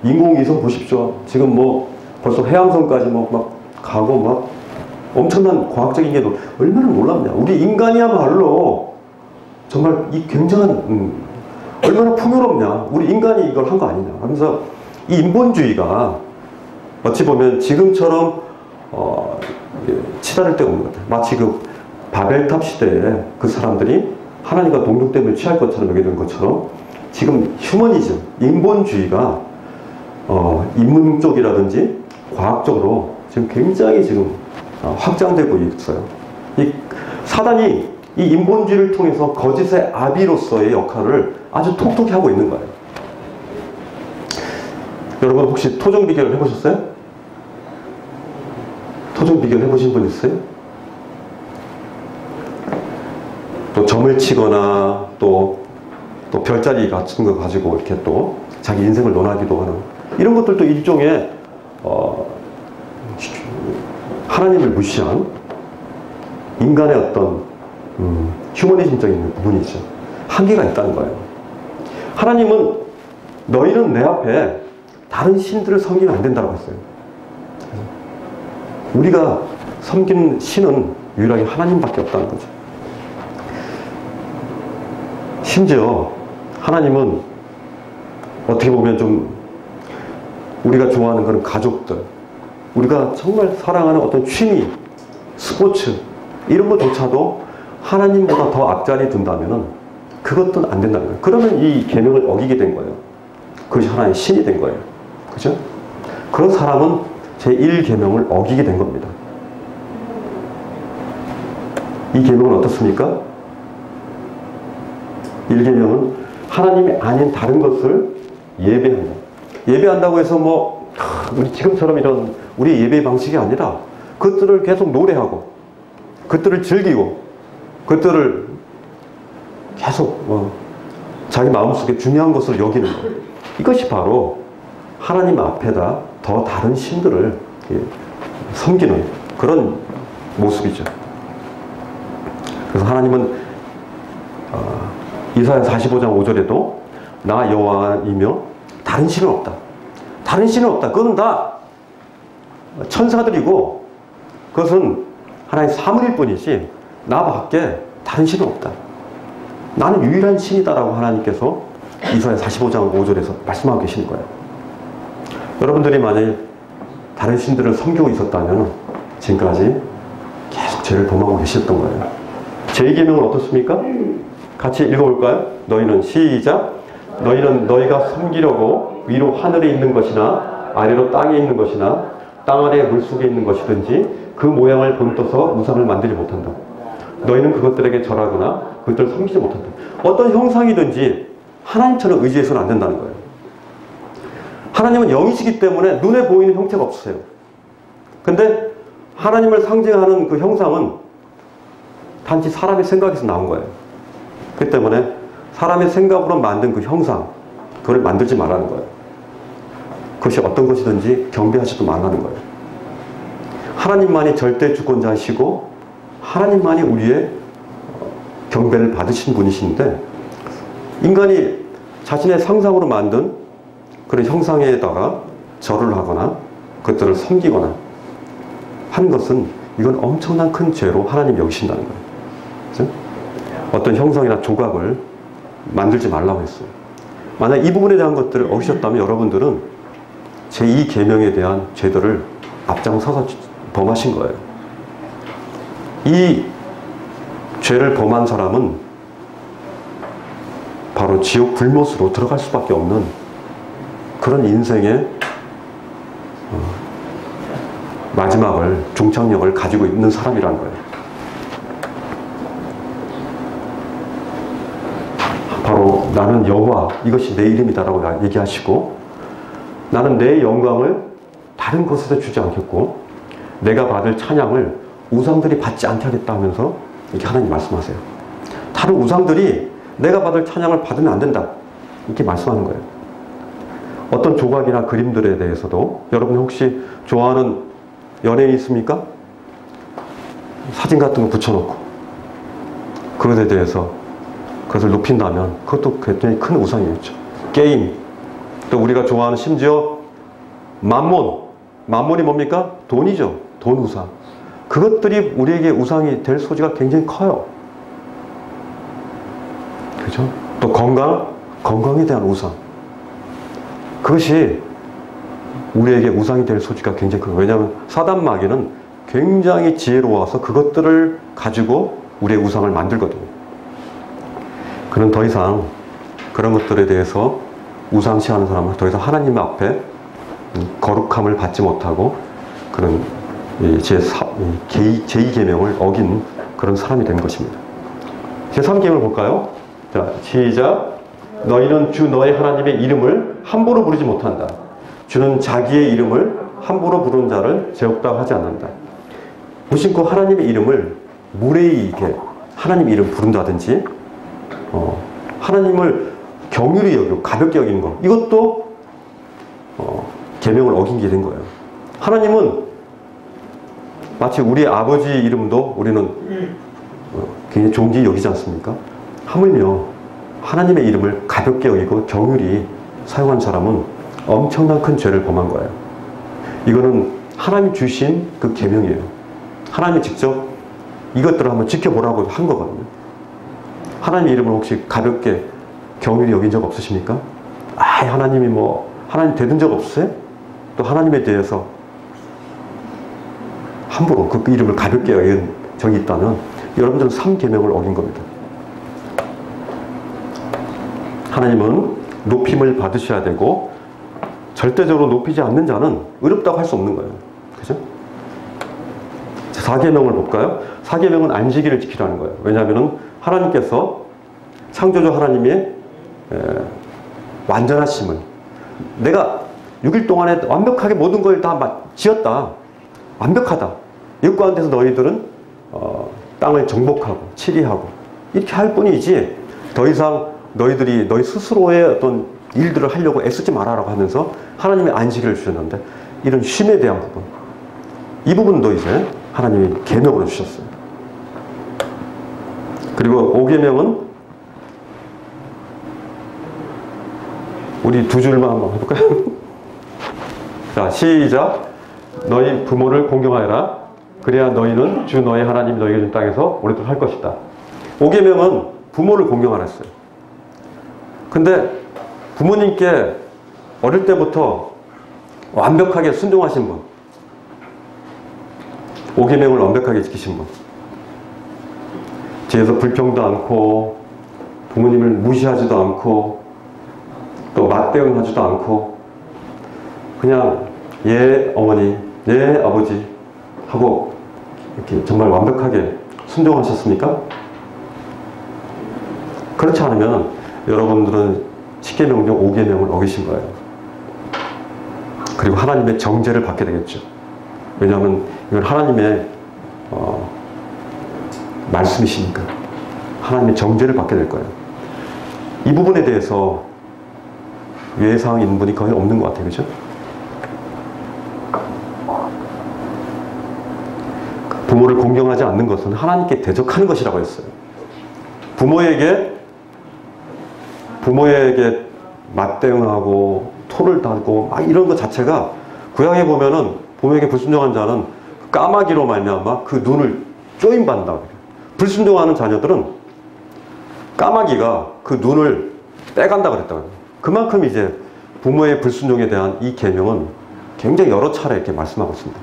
인공위성 보십시오. 지금 뭐 벌써 해왕성까지 뭐 막 가고 막 엄청난 과학적인 게 얼마나 놀랍냐. 우리 인간이야말로 정말 이 굉장한 얼마나 풍요롭냐. 우리 인간이 이걸 한 거 아니냐. 하면서 이 인본주의가 어찌 보면 지금처럼 치달을 데가 없는 것 같아요. 마치 그 바벨탑 시대에 그 사람들이 하나님과 동등됨을 취할 것처럼 여기는 것처럼 지금 휴머니즘, 인본주의가 인문 쪽이라든지 과학적으로 지금 굉장히 지금 확장되고 있어요. 이 사단이 이 인본주의를 통해서 거짓의 아비로서의 역할을 아주 톡톡히 하고 있는 거예요. 여러분 혹시 토종 비결 해보셨어요? 토종 비결 해보신 분 있어요? 또 점을 치거나 또 별자리 같은 거 가지고 이렇게 또 자기 인생을 논하기도 하는 이런 것들도 일종의 하나님을 무시한 인간의 어떤 휴머니즘적인 부분이죠. 한계가 있다는 거예요. 하나님은 너희는 내 앞에 다른 신들을 섬기면 안 된다고 했어요. 우리가 섬기는 신은 유일하게 하나님밖에 없다는 거죠. 심지어 하나님은 어떻게 보면 좀 우리가 좋아하는 그런 가족들, 우리가 정말 사랑하는 어떤 취미, 스포츠 이런 것조차도 하나님보다 더 앞자리에 둔다면 그것도 안 된다는 거예요. 그러면 이 계명을 어기게 된 거예요. 그것이 하나의 신이 된 거예요. 그죠? 그런 사람은 제1계명을 어기게 된 겁니다. 이 계명은 어떻습니까? 1계명은 하나님이 아닌 다른 것을 예배한다. 예배한다고 해서 뭐 우리 지금처럼 이런 우리 예배 방식이 아니라 그것들을 계속 노래하고 그것들을 즐기고 그것들을 계속 자기 마음속에 중요한 것을 여기는 것. 이것이 바로 하나님 앞에다 더 다른 신들을 섬기는 그런 모습이죠. 그래서 하나님은 이사야 45장 5절에도 나 여호와이며 다른 신은 없다. 다른 신은 없다. 그건 다 천사들이고 그것은 하나의 사물일 뿐이지 나밖에 다른 신은 없다. 나는 유일한 신이다라고 하나님께서 이사야 45장 5절에서 말씀하고 계시는 거예요. 여러분들이 만약에 다른 신들을 섬기고 있었다면 지금까지 계속 죄를 범하고 계셨던 거예요. 제2계명은 어떻습니까? 같이 읽어볼까요? 너희는 시작. 너희는 너희가 섬기려고 위로 하늘에 있는 것이나 아래로 땅에 있는 것이나 땅 아래 물속에 있는 것이든지 그 모양을 본떠서 우상을 만들지 못한다. 너희는 그것들에게 절하거나 그것들을 섬기지 못한다. 어떤 형상이든지 하나님처럼 의지해서는 안 된다는 거예요. 하나님은 영이시기 때문에 눈에 보이는 형체가 없으세요. 근데 하나님을 상징하는 그 형상은 단지 사람의 생각에서 나온 거예요. 그렇기 때문에 사람의 생각으로 만든 그 형상, 그걸 만들지 말라는 거예요. 그것이 어떤 것이든지 경배하지도 말라는 거예요. 하나님만이 절대 주권자이시고 하나님만이 우리의 경배를 받으신 분이신데 인간이 자신의 상상으로 만든 그런 형상에다가 절을 하거나 그것들을 섬기거나 하는 것은 이건 엄청난 큰 죄로 하나님 여기신다는 거예요. 그렇죠? 어떤 형상이나 조각을 만들지 말라고 했어요. 만약 이 부분에 대한 것들을 어기셨다면 여러분들은 제2계명에 대한 죄들을 앞장서서 범하신 거예요. 이 죄를 범한 사람은 바로 지옥 불못으로 들어갈 수밖에 없는 그런 인생의 마지막을, 종착역을 가지고 있는 사람이라는 거예요. 바로 나는 여호와, 이것이 내 이름이다라고 얘기하시고 나는 내 영광을 다른 것에서 주지 않겠고 내가 받을 찬양을 우상들이 받지 않게 하겠다 하면서 이렇게 하나님 말씀하세요. 다른 우상들이 내가 받을 찬양을 받으면 안 된다. 이렇게 말씀하는 거예요. 어떤 조각이나 그림들에 대해서도 여러분 혹시 좋아하는 연예인이 있습니까? 사진 같은 거 붙여놓고 그것에 대해서 그것을 높인다면 그것도 굉장히 큰 우상이겠죠. 게임, 또 우리가 좋아하는 심지어 만몬이 뭡니까? 돈이죠. 돈 우상. 그것들이 우리에게 우상이 될 소지가 굉장히 커요. 그죠? 또 건강에 대한 우상. 그것이 우리에게 우상이 될 소지가 굉장히 커요. 왜냐하면 사단 마귀는 굉장히 지혜로워서 그것들을 가지고 우리의 우상을 만들거든요. 그는 더 이상 그런 것들에 대해서 우상시하는 사람은 더 이상 하나님 앞에 거룩함을 받지 못하고 그런 제2계명을 어긴 그런 사람이 된 것입니다. 제3계명을 볼까요? 자, 시작. 너희는 주 너의 하나님의 이름을 함부로 부르지 못한다. 주는 자기의 이름을 함부로 부르는 자를 죄없다고 하지 않는다. 무심코 하나님의 이름을 무례히 이렇게 하나님 이름 부른다든지 하나님을 경휼히 여기고 가볍게 여기는 것, 이것도 계명을 어긴 게 된 거예요. 하나님은 마치 우리 아버지 이름도 우리는 굉장히 존귀히 여기지 않습니까? 하물며 하나님의 이름을 가볍게 여기고 경휼히 사용한 사람은 엄청난 큰 죄를 범한 거예요. 이거는 하나님이 주신 그 계명이에요. 하나님이 직접 이것들을 한번 지켜보라고 한 거거든요. 하나님 이름을 혹시 가볍게 경휼히 여긴 적 없으십니까? 아, 하나님이 뭐 하나님 되든 적 없으세요? 또 하나님에 대해서 함부로 그 이름을 가볍게 여긴 적이 있다면 여러분들은 3계명을 어긴 겁니다. 하나님은 높임을 받으셔야 되고 절대적으로 높이지 않는 자는 의롭다고 할 수 없는 거예요. 그죠? 4계명을 볼까요? 4계명은 안식일을 지키라는 거예요. 왜냐하면 하나님께서 창조주 하나님의 완전하심을, 내가 6일 동안에 완벽하게 모든 걸 다 지었다, 완벽하다, 이것 가운데서 너희들은 땅을 정복하고 치리하고 이렇게 할 뿐이지 더 이상 너희들이 너희 스스로의 어떤 일들을 하려고 애쓰지 말아라고 하면서 하나님의 안식일을 주셨는데, 이런 쉼에 대한 부분, 이 부분도 이제 하나님이 계명으로 주셨어요. 그리고 5계명은 우리 두 줄만 한번 해볼까요? 자, 시작. 너희 부모를 공경하여라. 그래야 너희는 주 너희 하나님 너희가 준 땅에서 오랫도록 할 것이다. 5계명은 부모를 공경하라 했어요. 근데 부모님께 어릴 때부터 완벽하게 순종하신 분, 5계명을 완벽하게 지키신 분, 뒤에서 불평도 않고 부모님을 무시하지도 않고 또 맞대응하지도 않고 그냥 예 어머니, 예 아버지 하고 이렇게 정말 완벽하게 순종하셨습니까? 그렇지 않으면 여러분들은 10계명 중 5계명을 어기신 거예요. 그리고 하나님의 정죄를 받게 되겠죠. 왜냐하면 이건 하나님의 말씀이시니까 하나님의 정죄를 받게 될 거예요. 이 부분에 대해서 예상 인분이 거의 없는 것 같아요. 그죠? 부모를 공경하지 않는 것은 하나님께 대적하는 것이라고 했어요. 부모에게 맞대응하고 토를 달고 막 이런 것 자체가, 구약에 보면은 부모에게 불순종한 자는 까마귀로 말미암아 그 눈을 쪼임받는다. 불순종하는 자녀들은 까마귀가 그 눈을 빼간다 그랬다고요. 그만큼 이제 부모의 불순종에 대한 이 계명은 굉장히 여러 차례 이렇게 말씀하고 있습니다.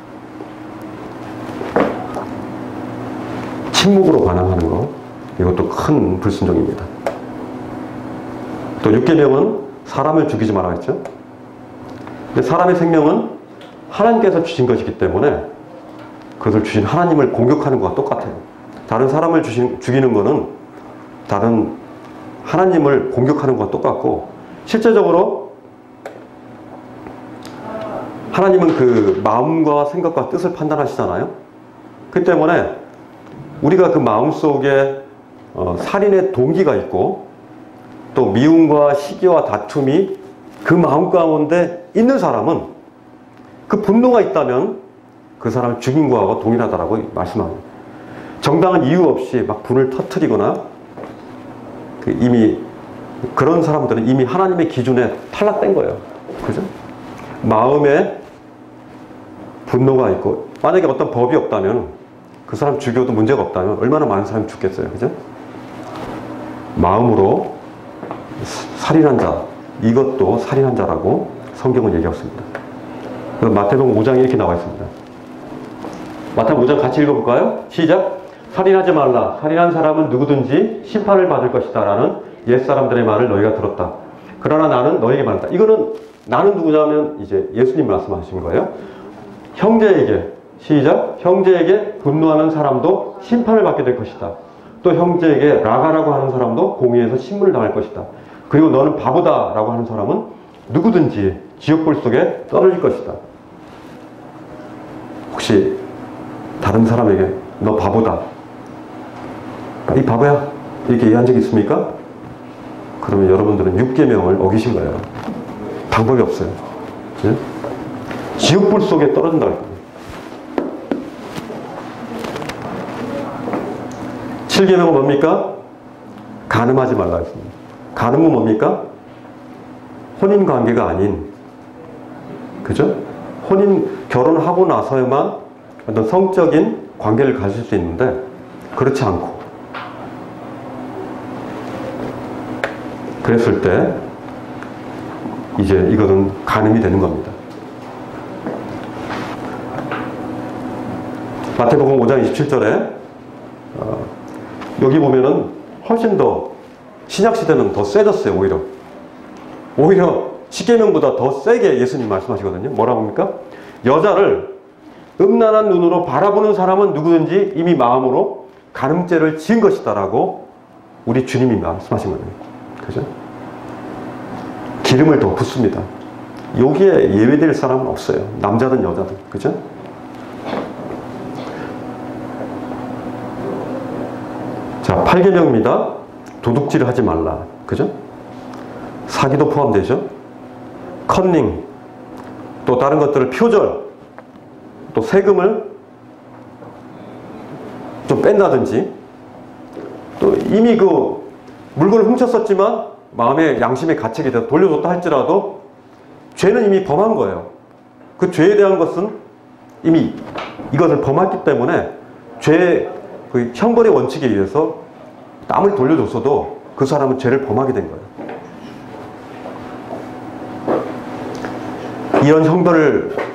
침묵으로 반항하는 것, 이것도 큰 불순종입니다. 또 6계명은 사람을 죽이지 말라 했죠. 근데 사람의 생명은 하나님께서 주신 것이기 때문에 그것을 주신 하나님을 공격하는 것과 똑같아요. 다른 사람을 죽이는 것은 다른 하나님을 공격하는 것과 똑같고, 실제적으로 하나님은 그 마음과 생각과 뜻을 판단하시잖아요. 그렇기 때문에 우리가 그 마음속에 살인의 동기가 있고 또 미움과 시기와 다툼이 그 마음 가운데 있는 사람은, 그 분노가 있다면 그 사람을 죽인 거하고 동일하다라고 말씀합니다. 정당한 이유 없이 막 분을 터뜨리거나 이미 그런 사람들은 이미 하나님의 기준에 탈락된 거예요. 그죠? 마음에 분노가 있고, 만약에 어떤 법이 없다면 그 사람 죽여도 문제가 없다면 얼마나 많은 사람이 죽겠어요. 그죠? 마음으로 살인한 자, 이것도 살인한 자라고 성경은 얘기했습니다. 마태복음 5장에 이렇게 나와 있습니다. 마태복음 5장 같이 읽어볼까요? 시작. 살인하지 말라. 살인한 사람은 누구든지 심판을 받을 것이다 라는 옛사람들의 말을 너희가 들었다. 그러나 나는 너희에게 말한다. 이거는 나는 누구냐면 이제 예수님 말씀하신 거예요. 형제에게, 시작. 형제에게 분노하는 사람도 심판을 받게 될 것이다. 또 형제에게 라가라고 하는 사람도 공의에서 신문을 당할 것이다. 그리고 너는 바보다 라고 하는 사람은 누구든지 지옥불 속에 떨어질 것이다. 혹시 다른 사람에게 너 바보다, 이 바보야, 이렇게 얘기한 적이 있습니까? 그러면 여러분들은 6계명을 어기신 거예요. 방법이 없어요. 네? 지옥불 속에 떨어진다고 했거든요. 7계명은 뭡니까? 간음하지 말라 했습니다. 간음은 뭡니까? 혼인관계가 아닌, 그죠? 결혼하고 나서야만 어떤 성적인 관계를 가질 수 있는데, 그렇지 않고 그랬을 때 이제 이거는 간음이 되는 겁니다. 마태복음 5장 27절에 여기 보면은 훨씬 더 신약시대는 더 세졌어요. 오히려 십계명보다 더 세게 예수님 말씀하시거든요. 뭐라고 합니까? 여자를 음란한 눈으로 바라보는 사람은 누구든지 이미 마음으로 간음죄를 지은 것이다 라고 우리 주님이 말씀하신 거예요. 그죠? 기름을 더 붓습니다. 여기에 예외될 사람은 없어요. 남자든 여자든. 그죠? 자, 8계명입니다. 도둑질을 하지 말라. 그죠? 사기도 포함되죠? 컨닝, 또 다른 것들을 표절, 또 세금을 좀 뺀다든지, 또 이미 그 물건을 훔쳤었지만 마음의 양심의 가책이 돼서 돌려줬다 할지라도 죄는 이미 범한 거예요. 그 죄에 대한 것은 이미 이것을 범했기 때문에 죄의 그 형벌의 원칙에 의해서 남을 돌려줬어도 그 사람은 죄를 범하게 된 거예요.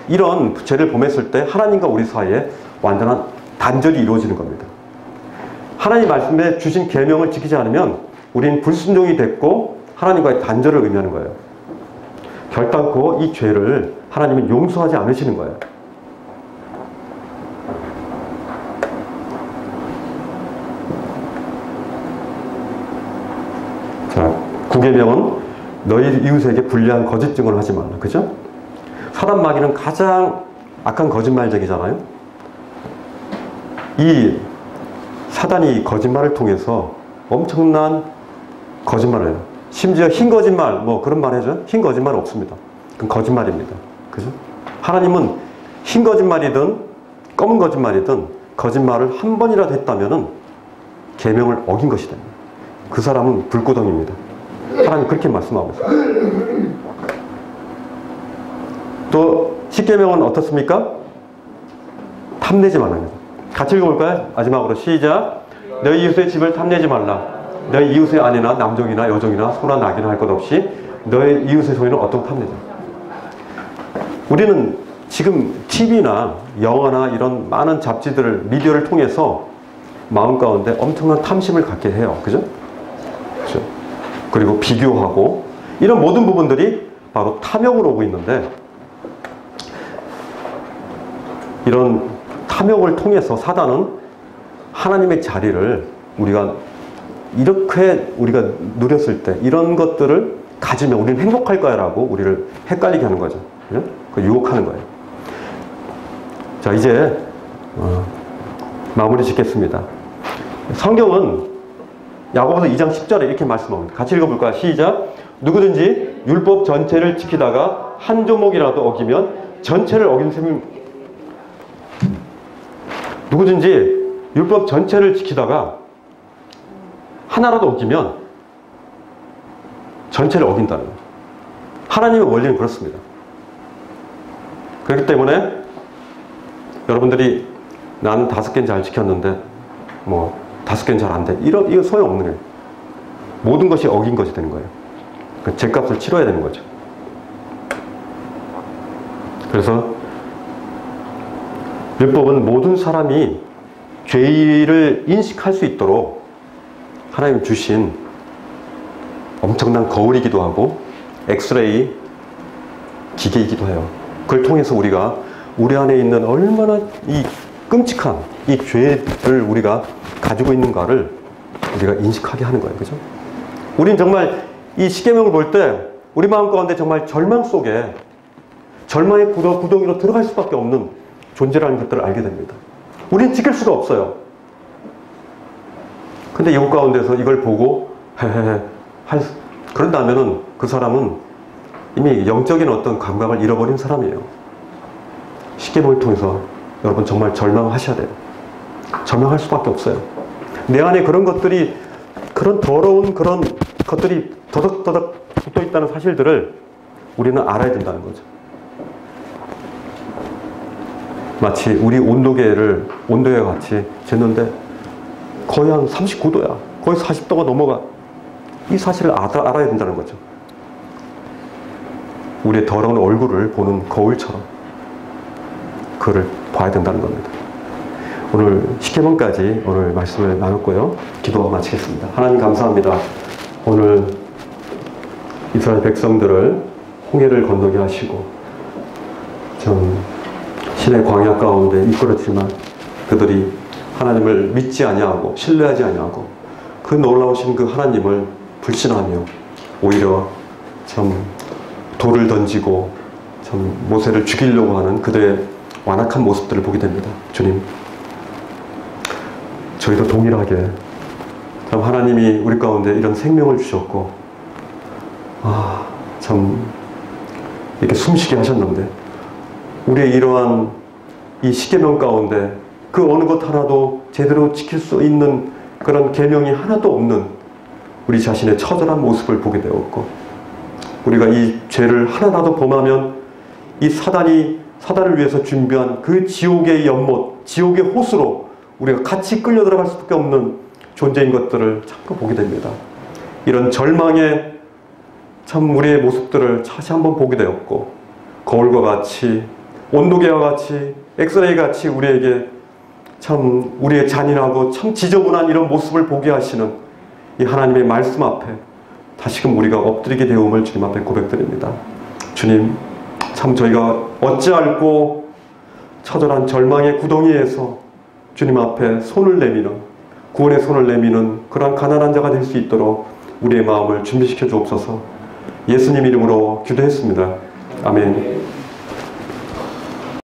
이런 죄를 범했을 때 하나님과 우리 사이에 완전한 단절이 이루어지는 겁니다. 하나님 말씀에 주신 계명을 지키지 않으면 우리는 불순종이 됐고 하나님과의 단절을 의미하는 거예요. 결단코 이 죄를 하나님은 용서하지 않으시는 거예요. 자, 9계명은 너희 이웃에게 불리한 거짓 증언을 하지 말라. 그죠? 사단 마귀는 가장 악한 거짓말쟁이잖아요. 이 사단이 거짓말을 통해서 엄청난 거짓말을 해요. 심지어 흰 거짓말, 뭐 그런 말 해줘? 흰 거짓말 없습니다. 그건 거짓말입니다. 그죠? 하나님은 흰 거짓말이든 검은 거짓말이든 거짓말을 한 번이라도 했다면은 계명을 어긴 것이 됩니다. 그 사람은 불구덩입니다. 하나님 그렇게 말씀하고 있어요. 또 10계명은 어떻습니까? 탐내지 말라는 거죠. 같이 읽어볼까요? 마지막으로 시작. 너희 이웃의 집을 탐내지 말라. 너희 이웃의 아내나 남종이나 여종이나 소나 낙이나 할 것 없이 너희 이웃의 소유는 어떤 탐내자. 우리는 지금 TV나 영화나 이런 많은 잡지들을 미디어를 통해서 마음 가운데 엄청난 탐심을 갖게 해요. 그죠? 그죠? 그리고 비교하고 이런 모든 부분들이 바로 탐욕으로 오고 있는데 이런 탐욕을 통해서 사단은 하나님의 자리를 이렇게 우리가 누렸을 때 이런 것들을 가지면 우리는 행복할 거야 라고 우리를 헷갈리게 하는 거죠. 그죠? 그 유혹하는 거예요. 자, 이제 마무리 짓겠습니다. 성경은 야고보서 2장 10절에 이렇게 말씀합니다. 같이 읽어볼까요? 시작. 누구든지 율법 전체를 지키다가 한 조목이라도 어기면 전체를 어긴 셈이 누구든지 율법 전체를 지키다가 하나라도 어기면 전체를 어긴다는 거예요. 하나님의 원리는 그렇습니다. 그렇기 때문에 여러분들이 나는 5개는 잘 지켰는데 뭐 5개는 잘 안 돼. 이거 소용없는 거예요. 모든 것이 어긴 것이 되는 거예요. 그 죄값을 치러야 되는 거죠. 그래서 율법은 모든 사람이 죄를 인식할 수 있도록 하나님 주신 엄청난 거울이기도 하고 엑스레이 기계이기도 해요. 그걸 통해서 우리가 우리 안에 있는 얼마나 이 끔찍한 이 죄를 우리가 가지고 있는가를 우리가 인식하게 하는 거예요. 그죠? 우린 정말 이 십계명을 볼 때 우리 마음 가운데 정말 절망 속에 절망의 구덩이로 들어갈 수밖에 없는 존재라는 것들을 알게 됩니다. 우린 지킬 수가 없어요. 근데 이곳 가운데서 이걸 보고 그런다면은 그 사람은 이미 영적인 어떤 감각을 잃어버린 사람이에요. 십계명을 통해서 여러분 정말 절망하셔야 돼요. 절망할 수밖에 없어요. 내 안에 그런 것들이 그런 더러운 그런 것들이 더덕더덕 붙어 있다는 사실들을 우리는 알아야 된다는 거죠. 마치 우리 온도계와 같이 쟀는데 거의 한 39도야. 거의 40도가 넘어가. 이 사실을 알아야 된다는 거죠. 우리의 더러운 얼굴을 보는 거울처럼 그를 봐야 된다는 겁니다. 오늘 십계명까지 오늘 말씀을 나눴고요. 기도 마치겠습니다. 하나님 감사합니다. 오늘 이스라엘 백성들을 홍해를 건너게 하시고 좀 신의 광야 가운데 이끌었지만 그들이 하나님을 믿지 아니하고 신뢰하지 아니하고 그 놀라우신 그 하나님을 불신하며 오히려 참 돌을 던지고 참 모세를 죽이려고 하는 그들의 완악한 모습들을 보게 됩니다. 주님, 저희도 동일하게 참 하나님이 우리 가운데 이런 생명을 주셨고 참 이렇게 숨쉬게 하셨는데 우리의 이러한 이 십계명 가운데 그 어느 것 하나도 제대로 지킬 수 있는 그런 계명이 하나도 없는 우리 자신의 처절한 모습을 보게 되었고 우리가 이 죄를 하나라도 범하면 이 사단을 위해서 준비한 그 지옥의 연못, 지옥의 호수로 우리가 같이 끌려 들어갈 수밖에 없는 존재인 것들을 자꾸 보게 됩니다. 이런 절망의 참 우리의 모습들을 다시 한번 보게 되었고 거울과 같이 온도계와 같이 엑스레이 같이 우리에게 참 우리의 잔인하고 참 지저분한 이런 모습을 보게 하시는 이 하나님의 말씀 앞에 다시금 우리가 엎드리게 되음을 주님 앞에 고백드립니다. 주님, 참 저희가 어찌할꼬 처절한 절망의 구덩이에서 주님 앞에 손을 내미는 구원의 손을 내미는 그러한 가난한 자가 될 수 있도록 우리의 마음을 준비시켜 주옵소서. 예수님 이름으로 기도했습니다. 아멘.